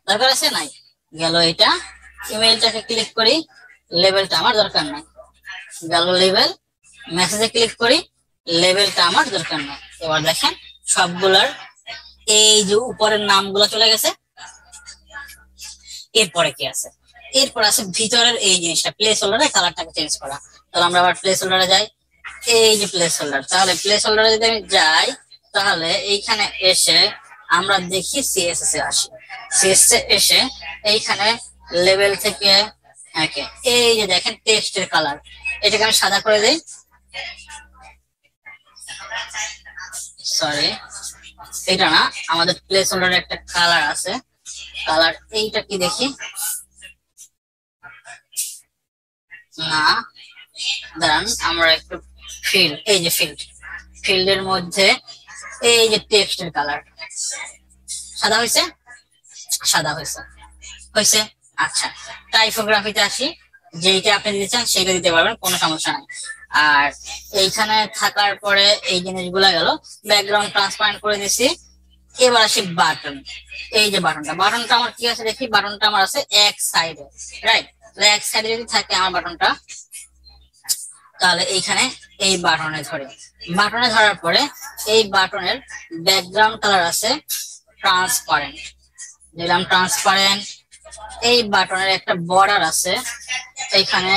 দরকার আছে নাই, গেল এটা। ইমেইলটাকে ক্লিক করি, লেভেলটা আমার দরকার নাই, গেল লেভেল। মেসেজে ক্লিক করি, লেভেলটা আমার দরকার নাই। এবার দেখেন সবগুলার এই যে উপরের নামগুলো চলে গেছে। এরপরে কি আছে, এরপর আছে ভিতরের এই জিনিসটা, প্লেস হোল্ডারের কালারটাকে চেঞ্জ করা। তাহলে আমরা আবার প্লেস হোল্ডারে যাই, এই যে প্লেস হোল্ডার। তাহলে প্লেস হোল্ডারে যদি আমি যাই, তাহলে এইখানে এসে আমরা দেখি সিএসএস এ আসি। সিএসএস এ এসে এইখানে লেভেল থেকে এই যে দেখেন টেক্সটের কালার, এটাকে আমি সাদা করে দিই। সরি, এটা না, আমাদের প্লেস হোল্ডারে একটা কালার আছে, কালার এইটা কি দেখি না, দাঁড়ান আমরা একটু ফিল্ড, এই যে ফিল্ডের মধ্যে এই যে টেক্সটের কালার সাদা হয়েছে, সাদা হয়েছে হয়েছে। আচ্ছা, টাইপোগ্রাফিতে আসি, যেইটা আপনি দিতে চান সেটা দিতে পারবেন, কোনো সমস্যা নাই। আর এইখানে থাকার পরে এই জিনিসগুলা গেল, ব্যাকগ্রাউন্ড ট্রান্সপারেন্ট করে দিছি। এবার আসি বাটন, এই যে বাটনটা আমার কি আছে দেখি, বাটনটা আমার আছে এক সাইডে, রাইট। এক সাইডে যদি থাকে আমার বাটনটা, তাহলে এইখানে এই বাটনে ধরে, বাটনে ধরার পরে এই বাটনের ব্যাকগ্রাউন্ড কালার আছে ট্রান্সপারেন্ট, দিলাম ট্রান্সপারেন্ট। এই বাটনের একটা বর্ডার আছে, এইখানে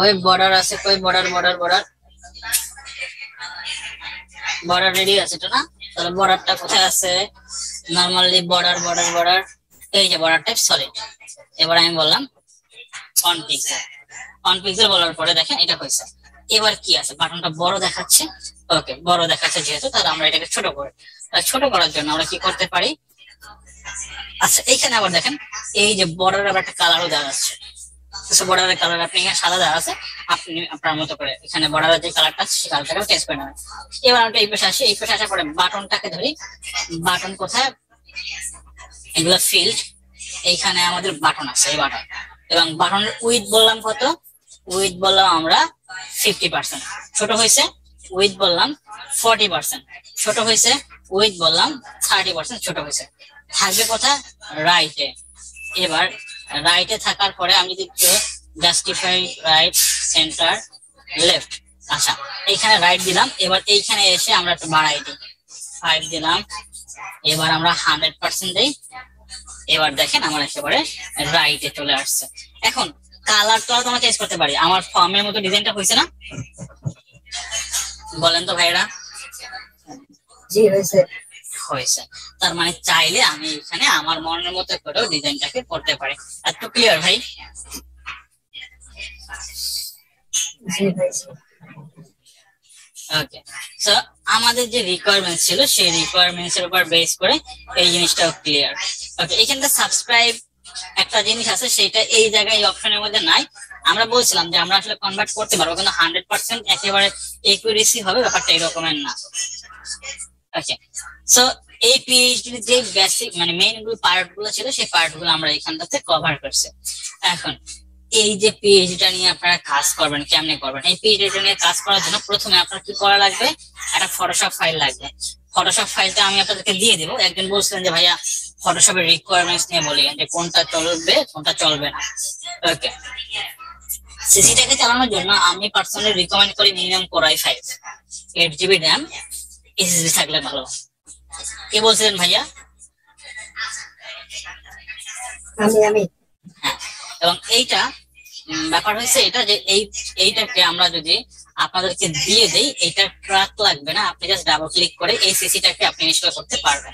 ওই বর্ডার আছে, কই border border border border ready আছে তো না? তাহলে বর্ডারটা কোথায় আছে, নরমালি বর্ডার বর্ডার বর্ডার, এই যে বর্ডার টাইপ সলিড। এবার আমি বললাম অন পিক্সেল, অন পিক্সেল বলার পরে দেখেন এটা হয়েছে। এবার কি আছে, বাটনটা বড় দেখাচ্ছে, ওকে বড় দেখাচ্ছে যেহেতু, তাহলে আমরা এটাকে ছোট করি। ছোট করার জন্য আমরা কি করতে পারি, আচ্ছা এইখানে আবার দেখেন এই যে বর্ডারের আবার একটা কালারও দেওয়া যাচ্ছে, বর্ডারের কালার আপনি এখানে সাদা দেওয়া আছে, আপনি আপনার মতো করে এখানে বর্ডারের যে কালারটা আছে সেই কালারটাকে চেঞ্জ করে নেবেন। এবার আমরা এই পাশে আসি, এই পাশে আসার পরে বাটনটাকে ধরি, বাটন কোথায়, এগুলো ফিল্ড, এইখানে আমাদের বাটন আছে, এই বাটন। এবং বাটনের উইথ বললাম কত, উইথ বললাম আমরা 50%, ছোট হয়েছে। উইথ বললাম 40%, ছোট হয়েছে। উইথ বললাম 30%, ছোট হয়েছে। থাকবে কোথায়, রাইটে। এবার রাইটে থাকার পরে আমি যদি জাস্টিফাই রাইট সেন্টার লেফট, আচ্ছা এইখানে রাইট দিলাম। এবার এইখানে এসে আমরা একটু বাড়াই দিই, 5 দিলাম। এবার আমরা 100% দিই। এবার দেখেন আমার একেবারে রাইটে চলে আসছে। এখন কালারটা তো আমরা চেঞ্জ করতে পারি, আমার ফর্মের মতো ডিজাইনটা হয়েছে না, বলেন তো ভাইরা? জি হয়েছে, হয়েছে। তার মানে চাইলে আমি এখানে আমার মনের মতো করেও ডিজাইনটাকে করতে পারি। এত ক্লিয়ার ভাই? জি হয়েছে। ওকে, সো আমাদের যে রিকোয়ারমেন্ট ছিল সেই রিকোয়ারমেন্টস এর উপর বেস করে এই জিনিসটাও ক্লিয়ার। ওকে, এখানটা সাবস্ক্রাইব একটা জিনিস আছে, সেটা এই জায়গায় এই অপশনের মধ্যে নাই। আমরা বলছিলাম যে আমরা আসলে কনভার্ট করতে পারবো, কিন্তু 100% একেবারে একুরেসি হবে ব্যাপারটা এরকমের না। ওকে, সো এই পিএইচডি যে বেসিক মানে মেইন পার্ট গুলো ছিল সেই পার্ট গুলো আমরা এখানটাতে কভার করছি। এখন এই যে পিএইচডিটা নিয়ে আপনারা কাজ করবেন, কেমনে করবেন? এই পিএইচডিটা নিয়ে কাজ করার জন্য প্রথমে আপনার কি করা লাগবে, একটা ফটোশপ ফাইল লাগবে। ফটোশপ ফাইলটা আমি আপনাদেরকে দিয়ে দিব। একজন বলছিলেন যে ভাইয়া ফটোশপের রিকোয়ারমেন্টস নিয়ে বলি, যে কোনটা চলবে কোনটা চলবে না। ওকে, সিসিটাকে চালানোর জন্য আমি পার্সোনালি রিকমেন্ড করি minimum Core i5, 8GB RAM, SSD থাকলে ভালো। কে বলছিলেন ভাইয়া? আমি হ্যাঁ, এবং এইটা ব্যাপার হয়েছে এটা যে এইটাকে আমরা যদি আপনাদেরকে দিয়ে দেই, এটা ট্র্যাক লাগবে না, আপনি জাস্ট ডাবল ক্লিক করে এই সিসিটাকে আপনি ইনস্টল করতে পারবেন।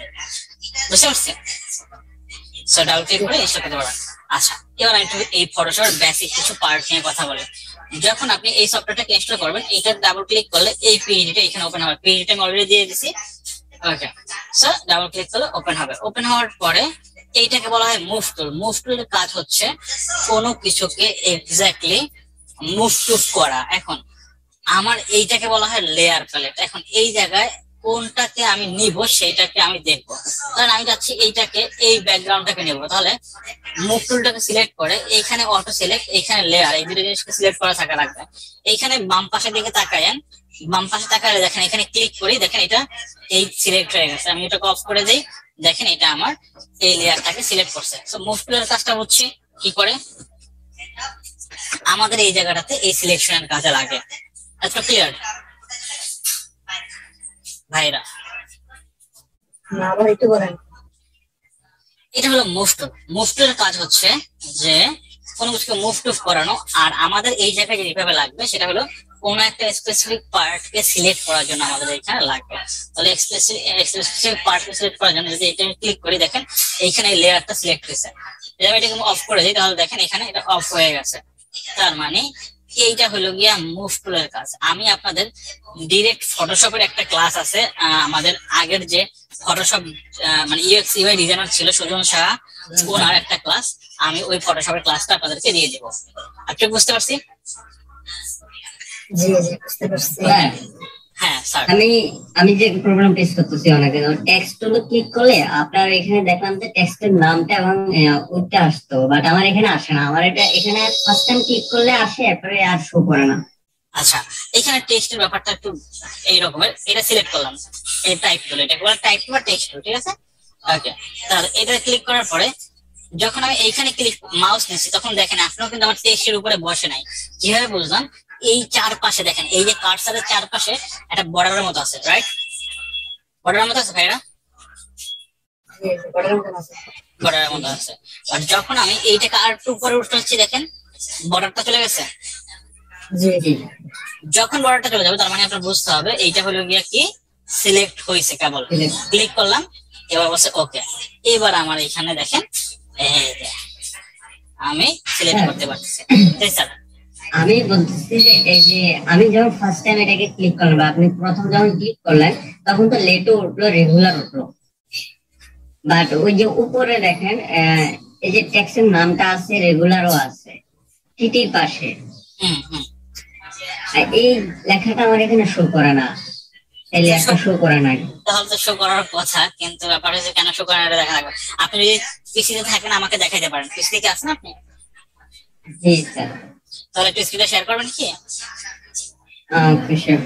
বুঝতে পারছেন? সো ডাবল ক্লিক করে ইনস্টল করতে পারবেন। আচ্ছা, এবার আমি এই ফটোশপের বেসিক কিছু পার্ট নিয়ে কথা বলি। যখন আপনি এই সফটওয়্যারটাকে ইনস্টল করবেন, এটা ডাবল ক্লিক করলে এই পেজটা এখানে ওপেন হবে। পেজটা আমি অলরেডি দিয়ে দিয়েছি। ওকে, সো ডাবল ক্লিক করলে ওপেন হবে। ওপেন হওয়ার পরে এইটাকে বলা হয় মুভ টুল। মুভ টুলের কাজ হচ্ছে কোনো কিছুকে এক্স্যাক্টলি মুভ টুভ করা। এখন আমার এইটাকে বলা হয় লেয়ার প্যালেট। এখন এই জায়গায় কোনটাকে আমি নিব সেইটাকে আমি দেখবো। কারণ আমি চাচ্ছি এইটাকে, এই ব্যাকগ্রাউন্ডটাকে নেবো, তাহলে মুভ টুলটাকে সিলেক্ট করে এইখানে অটো সিলেক্ট, এইখানে লেয়ার, এই দুটো জিনিসকে সিলেক্ট করা থাকা লাগবে। এইখানে বাম পাশের দিকে তাকায়েন, বাম পাশে তাকালে দেখেন এখানে ক্লিক করি, দেখেন এটা এই সিলেক্ট হয়ে গেছে। আমি এটাকে অফ করে দিই, দেখেন এটা আমার এই লেয়ারটাকে সিলেক্ট করছে। সো মুভ টুলের কাজটা হচ্ছে কি করে, আমাদের এই জায়গাটাতে এই সিলেকশনের কাজে লাগে। আচ্ছা ক্লিয়ার ভাইরা? না, আবার একটু বলেন। এটা হলো মুভ টুল। মুভ টুলের কাজ হচ্ছে যে কোনো কিছুকে মুভ টুভ করানো। আর আমাদের এই জায়গায় যেভাবে লাগবে সেটা হলো কোন একটা স্পেসিফিক পার্টকে সিলেক্ট করার জন্য আমাদের এখানে লাগবে। তাহলে স্পেসিফিক পার্টকে সিলেক্ট করার জন্য যদি এটা ক্লিক করি, দেখেন এইখানে লেয়ারটা সিলেক্ট হয়েছে। যদি আমি এটাকে অফ করে দিই তাহলে দেখেন এখানে এটা অফ হয়ে গেছে। তার মানে এইটা হলো গিয়া মুভ টুলের কাজ। আমি আপনাদের ডিরেক্ট ফটোশপের একটা ক্লাস আছে, আমাদের আগের যে ফটোশপ মানে ইউএক্স ইউআই ডিজাইনার ছিল সুজন শাহ, ওনার একটা ক্লাস, আমি ওই ফটোশপের ক্লাসটা আপনাদেরকে দিয়ে দেবো। আপনি বুঝতে পারছি? জি জি, বুঝতে পারছি। হ্যাঁ স্যার। আমি যে প্রোগ্রাম টেস্ট করতেছি অনেকে, টেক্সট টুলে ক্লিক করলে আপনার এখানে দেখলাম যে টেক্সটের নামটা এবং ওইটা আসতো, বাট আমার এখানে আসে না। আমার এটা এখানে ফার্স্ট টাইম ক্লিক করলে আসে, এরপরে আর শো করে না। আচ্ছা, এখানে টেক্সটের ব্যাপারটা একটু এই রকমের। এটা সিলেক্ট করলাম, এই টাইপ টুল, এটা বলে টাইপ বা টেক্সট টুল, ঠিক আছে? ওকে, তাহলে এটা ক্লিক করার পরে যখন আমি এইখানে ক্লিক মাউস নিচ্ছি তখন দেখেন এখনো কিন্তু আমার টেক্সটের উপরে বসে নাই। কিভাবে বুঝলাম? এই চারপাশে দেখেন, এই যে কার্সারের চারপাশে একটা বর্ডারের মতো আছে, রাইট? বর্ডারের মতো আছে ভাইরা? জি জি, বর্ডারের মতো আছে। বর্ডারের মতো আছে। আর যখন আমি এইটাকে আর একটু উপরে উঠতে হচ্ছে, দেখেন বর্ডারটা চলে গেছে। জি জি, যখন বর্ডারটা চলে যাবে তার মানে আপনার বুঝতে হবে এইটা হলো গিয়া কি সিলেক্ট হয়েছে। কেবল ক্লিক করলাম, এবার বলছে ওকে। এবার আমার এখানে দেখেন আমি সিলেক্ট করতে পারতেছি। আমি বলতেছি যে এই যে আমি যখন ফার্স্ট টাইম এটাকে ক্লিক করলাম, বা আপনি প্রথম যখন ক্লিক করলেন তখন তো লেটও উঠলো, রেগুলার উঠলো, বাট ওই যে উপরে দেখেন এই যে টেক্সটের নামটা আছে, রেগুলারও আছে টিটির পাশে। এই লেখাটা আমার এখানে শো করে না, এই লেখাটা শো করে না। তাহলে তো শো করার কথা, কিন্তু ব্যাপার হচ্ছে কেন শো করে না এটা দেখা লাগবে। আপনি যদি পিসিতে থাকেন আমাকে দেখাইতে পারেন। পিসিতে কি আছেন আপনি? জি স্যার। তাহলে একটু স্ক্রিনটা শেয়ার করবেন কি? Okay sir.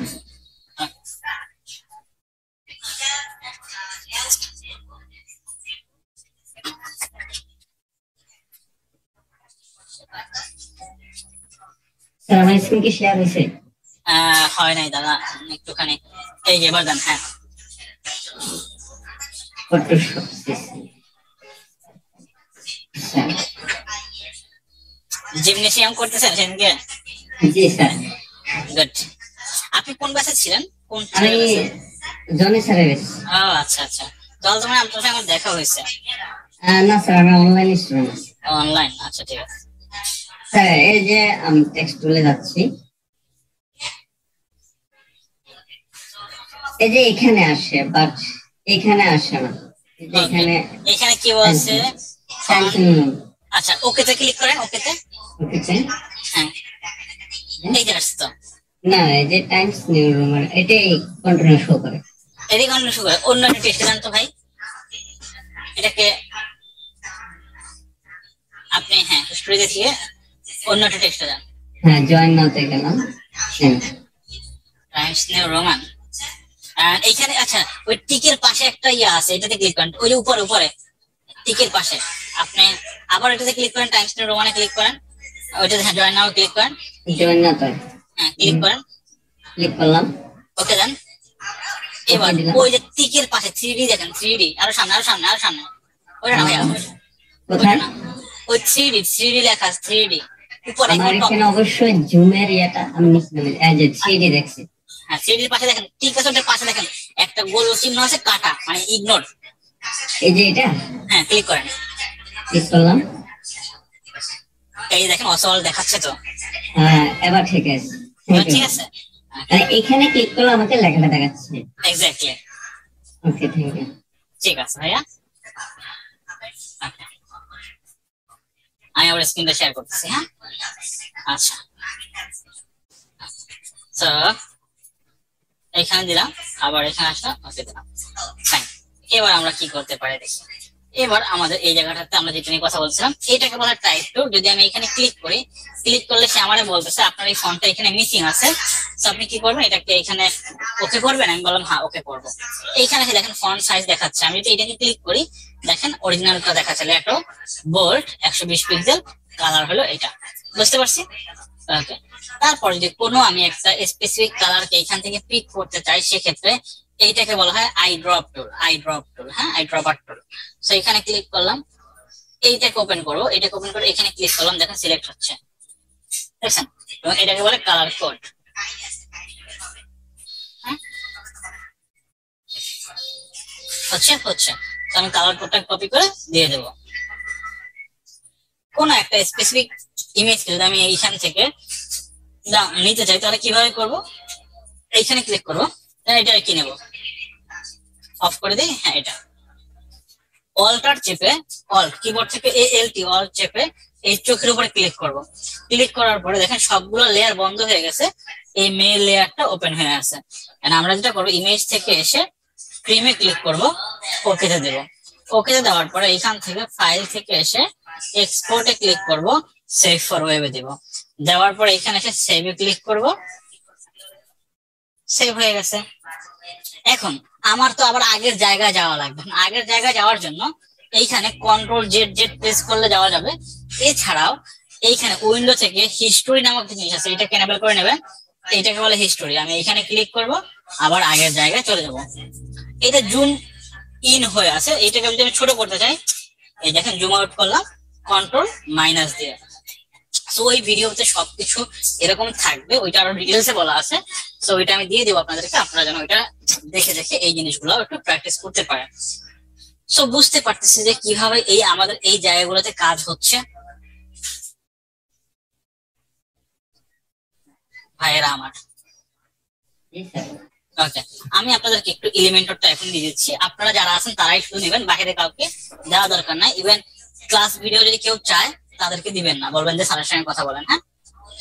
স্যার আমার স্ক্রিন কি শেয়ার হয়েছে? হয় নাই দাদা, একটুখানি এই যে এবার দেন। হ্যাঁ, ফটোশপ জিমনেসিয়াম করতেছেন সেদিনকে? জি স্যার। গুড। আপনি কোন ব্যাচে ছিলেন? কোন আমি জনি স্যারের ব্যাচ। ও আচ্ছা আচ্ছা, তাহলে তোমার আপনার সাথে আমার দেখা হয়েছে। না স্যার, আমি অনলাইন স্টুডেন্ট। অনলাইন, আচ্ছা ঠিক আছে। স্যার এই যে আমি টেক্সট টুলে যাচ্ছি, এই যে এখানে আসে, বাট এখানে আসে না। এখানে এখানে কি বলছে? আচ্ছা, ওকেতে ক্লিক করেন। ওকেতে, ওকেতে, হ্যাঁ এই যে আসছে তো। না, এই যে টাইমস নিউ রোমান এটাই কন্টিনিউ শো করে। এটাই কন্টিনিউ শো করে। অন্য একটা টেক্সট দেন তো ভাই এটাকে আপনি। হ্যাঁ, স্টোরি দেখিয়ে অন্য একটা টেক্সট দেন। হ্যাঁ, জয়েন নাওতে গেলাম। Times new Roman. এইখানে আচ্ছা, ওই টিকের পাশে একটা ইয়ে আছে, এটাতে ক্লিক করেন। ওই যে উপরে উপরে টিকের পাশে আপনি আবার এটাতে ক্লিক করেন, টাইমস নিউ রোমানে ক্লিক করেন, ওইটাতে জয়েন নাও ক্লিক করেন। জয়েন না তো, হ্যাঁ ক্লিক করেন। ক্লিক করলাম, ওকে দেন। এবার ওই যে টিকের পাশে 3D দেখেন, 3D আরো সামনে, আরো সামনে, আরো সামনে। ওইটা না ভাইয়া, কোথায়? ওই 3D লেখা আছে, 3D উপরে। আমার এখানে অবশ্যই জুমের ইয়েটা আমি এই যে 3D দেখছি। হ্যাঁ, 3D এর পাশে দেখেন, ঠিক আছে, ওটার পাশে দেখেন একটা গোল চিহ্ন আছে, কাটা মানে ইগনোর। এই যে এটা, হ্যাঁ ক্লিক করেন। ক্লিক করলাম, এই দেখেন অসল দেখাচ্ছে তো। হ্যাঁ এবার ঠিক আছে। ঠিক আছে, এখানে ক্লিক করলে আমাকে লেখাটা দেখাচ্ছে। এক্স্যাক্টলি। Okay, thank you. ঠিক আছে ভাইয়া। আমি আবার স্ক্রিনটা শেয়ার করতেছি। হ্যাঁ, আচ্ছা, তো এখানে দিলাম, আবার এখানে আসলাম, ওকে দিলাম, ফাইন। এবার আমরা কি করতে পারি দেখি। এবার আমাদের এই জায়গাটাতে আমরা যেটা নিয়ে কথা বলছিলাম, এটাকে বলা টাইপ টু। যদি আমি এখানে ক্লিক করি, ক্লিক করলে সে আমারে বলতেছে আপনার এই ফন্টটা এখানে মিসিং আছে, তো আপনি কি করবেন, এটাকে এখানে ওকে করবেন। আমি বললাম হ্যাঁ ওকে করবো। এইখানে দেখেন ফন্ট সাইজ দেখাচ্ছে, আমি যদি এটাকে ক্লিক করি দেখেন অরিজিনালটা দেখাচ্ছে, লেটো বোল্ড 120 পিক্সেল, কালার হলো এটা, বুঝতে পারছি। ওকে, তারপর যদি কোনো আমি একটা স্পেসিফিক কালারকে এখান থেকে পিক করতে চাই, সেক্ষেত্রে এইটাকে বলা হয় আই ড্রপ টুল, হ্যাঁ, আই ড্রপার টুল। সো এখানে ক্লিক করলাম, এইটাকে ওপেন করবো, এটাকে ওপেন করে এখানে ক্লিক করলাম, দেখেন সিলেক্ট হচ্ছে, দেখছেন, এবং এটাকে বলে কালার কোড। হচ্ছে তো আমি কালার কোডটা কপি করে দিয়ে দেবো। কোন একটা স্পেসিফিক ইমেজ যদি আমি এইখান থেকে নিতে চাই, তাহলে কিভাবে করব, এইখানে ক্লিক করবো, এটা কি নেব, অফ করে দিই। হ্যাঁ, এটা অল্টার চেপে, অল্ট কিবোর্ড থেকে ALT অল্ট চেপে এই চোখের উপরে ক্লিক করব। ক্লিক করার পরে দেখেন সবগুলো লেয়ার বন্ধ হয়ে গেছে, এই মেল লেয়ারটা ওপেন হয়ে আছে। আমরা যেটা করবো, ইমেজ থেকে এসে ক্রিমে ক্লিক করব, ওকেতে দেব। ওকেতে দেওয়ার পরে এখান থেকে ফাইল থেকে এসে এক্সপোর্টে ক্লিক করব, সেভ ফর ওয়েবে দেব। দেওয়ার পরে এখানে এসে সেভে ক্লিক করব, সেভ হয়ে গেছে। এখন আমার তো আবার আগের জায়গায় যাওয়া লাগবে। আগের জায়গায় যাওয়ার জন্য এইখানে Ctrl+Z প্রেস করলে যাওয়া যাবে। এছাড়াও এইখানে উইন্ডো থেকে হিস্টোরি নামক জিনিস আছে, এটাকে এনেবল করে নেবেন, এটাকে বলে হিস্টোরি। আমি এখানে ক্লিক করব, আবার আগের জায়গায় চলে যাব। এটা জুম ইন হয়ে আছে, এটাকে যদি আমি ছোট করতে চাই, এই দেখেন জুম আউট করলাম Ctrl- দিয়ে। সো এই ভিডিওতে সবকিছু এরকম থাকবে, ওইটা আরো ডিটেলসে বলা আছে। সো ওইটা আমি দিয়ে দেবো আপনাদেরকে, আপনারা যেন ওইটা দেখে দেখে এই জিনিসগুলো একটু প্র্যাকটিস করতে পারেন। সো বুঝতে পারতেছি যে কিভাবে এই আমাদের এই জায়গাগুলোতে কাজ হচ্ছে। ভাইয়েরা আমার, ওকে, আমি আপনাদেরকে একটু এলিমেন্টরটা এখন দিয়ে দিচ্ছি। আপনারা যারা আছেন তারাই শুধু নেবেন, বাইরে কাউকে দেওয়া দরকার নাই। ইভেন ক্লাস ভিডিও যদি কেউ চায় তাদেরকে দিবেন না, বলবেন যে স্যারের সঙ্গে কথা বলেন। হ্যাঁ,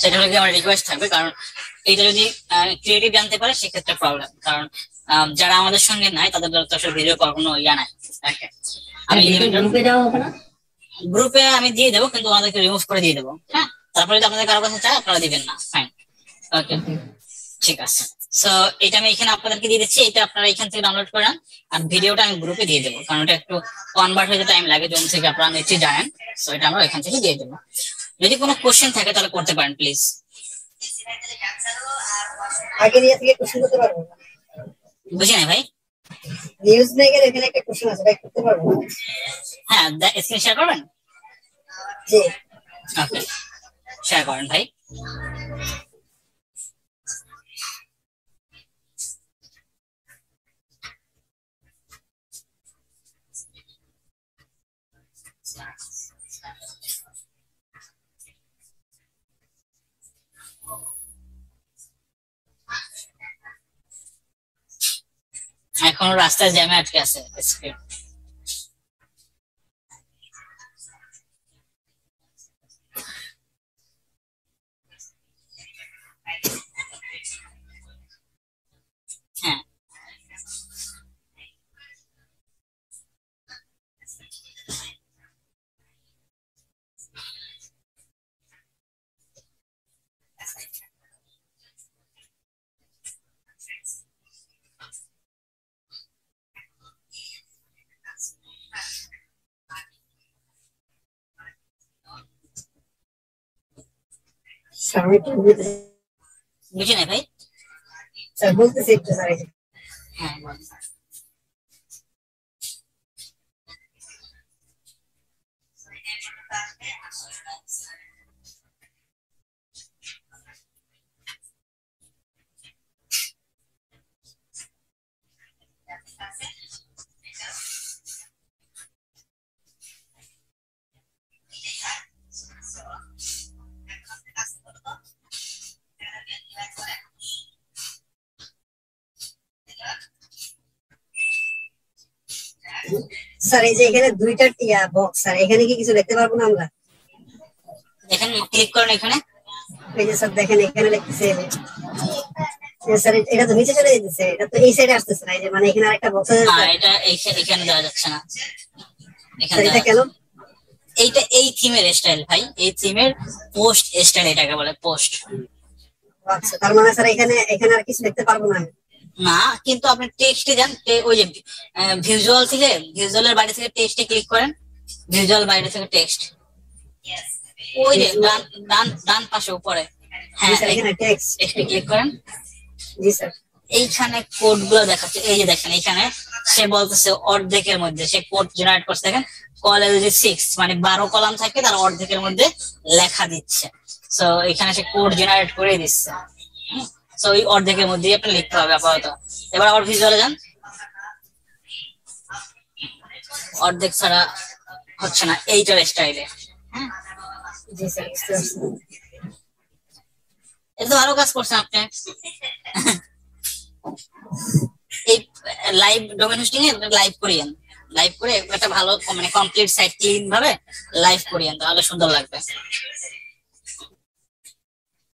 সেটা হলে আমার রিকোয়েস্ট থাকবে, কারণ এইটা যদি ক্রিয়েটিভ জানতে পারে সেক্ষেত্রে প্রবলেম। কারণ যারা আমাদের সঙ্গে নাই তাদের তো আসলে ভিডিও করার কোনো ইয়া নাই। আমি গ্রুপে আমি দিয়ে দেবো, কিন্তু ওনাদেরকে রিমুভ করে দিয়ে দেবো। হ্যাঁ, তারপরে যদি আপনাদের কারো কাছে চায় আপনারা দিবেন না, ফাইন, ওকে, ঠিক আছে। সো এটা আমি এখানে আপনাদেরকে দিয়ে দিচ্ছি, এটা আপনারা এখান থেকে ডাউনলোড করে নেন। আর ভিডিওটা আমি গ্রুপে দিয়ে দেবো, কারণ এটা একটু কনভার্ট হতে টাইম লাগে, জুম থেকে আপনারা নিশ্চয়ই জানেন। সো এটা আমরা এখান থেকে দিয়ে দেবো। যদি কোনো কোশ্চেন থাকে তাহলে করতে পারেন প্লিজ। আগে নিয়ে থেকে কোশ্চেন করতে পারবো না, বুঝি না ভাই। নিউজ মেকার এখানে একটা কোশ্চেন আছে, ভাই করতে পারবো না। হ্যাঁ, স্ক্রিন শেয়ার করবেন। জি, ওকে, শেয়ার করেন ভাই। এখন রাস্তায় জ্যামে আটকে আছে স্ক্রিন। হ্যাঁ, সামনে একটু বলতে বুঝি না ভাই। স্যার, বলতেছি একটু স্যার। হ্যাঁ, স্যার এই যে এখানে দুইটা টিয়া বক্স, স্যার এখানে কি কিছু দেখতে পারবো না আমরা? এখানে ক্লিক করেন, এখানে এই যে স্যার দেখেন এখানে লিখতেছে স্যার এটা তো নিচে চলে যেতেছে, এটা তো এই সাইডে আসতেছে না, এই যে মানে এখানে আরেকটা বক্স আছে না স্যার। এটা এখানে দেওয়া যাচ্ছে না, এখানে স্যার এটা দেওয়া কেন? এইটা এই থিমের স্টাইল ভাই, এই থিমের পোস্ট স্টাইল এটাকে বলে পোস্ট। আচ্ছা তার মানে স্যার এখানে এখানে আর কিছু দেখতে পারবো না আমি? না কিন্তু আপনি টেক্সটে যান, ওই যে ভিজুয়াল থেকে, ভিজুয়ালের বাইরে থেকে টেক্সটে ক্লিক করেন, ভিজুয়াল বাইরে থেকে টেক্সট, ওই যে ডান ডান ডান পাশে উপরে, হ্যাঁ স্যার এখানে টেক্সট। টেক্সটে ক্লিক করেন। জি স্যার। এইখানে কোড গুলো দেখাচ্ছে, এই যে দেখেন এখানে সে বলতেছে অর্ধেকের মধ্যে সে কোড জেনারেট করছে, দেখেন কলে যদি 6 মানে 12 কলাম থাকে তার অর্ধেকের মধ্যে লেখা দিচ্ছে। সো এখানে সে কোড জেনারেট করে দিচ্ছে, সো ওই অর্ধেকের মধ্যেই আপনি লিখতে হবে আপাতত। এবার আবার ভিজুয়ালে যান, অর্ধেক ছাড়া হচ্ছে না এইটার স্টাইলে। জি স্যার বুঝতে পারছি। এটা তো ভালো কাজ করছেন আপনি। এই লাইভ ডোমেন হোস্টিং এ লাইভ করিয়েন, লাইভ করে একটা ভালো মানে কমপ্লিট সাইট ক্লিন ভাবে লাইভ করিয়েন, তাহলে সুন্দর লাগবে।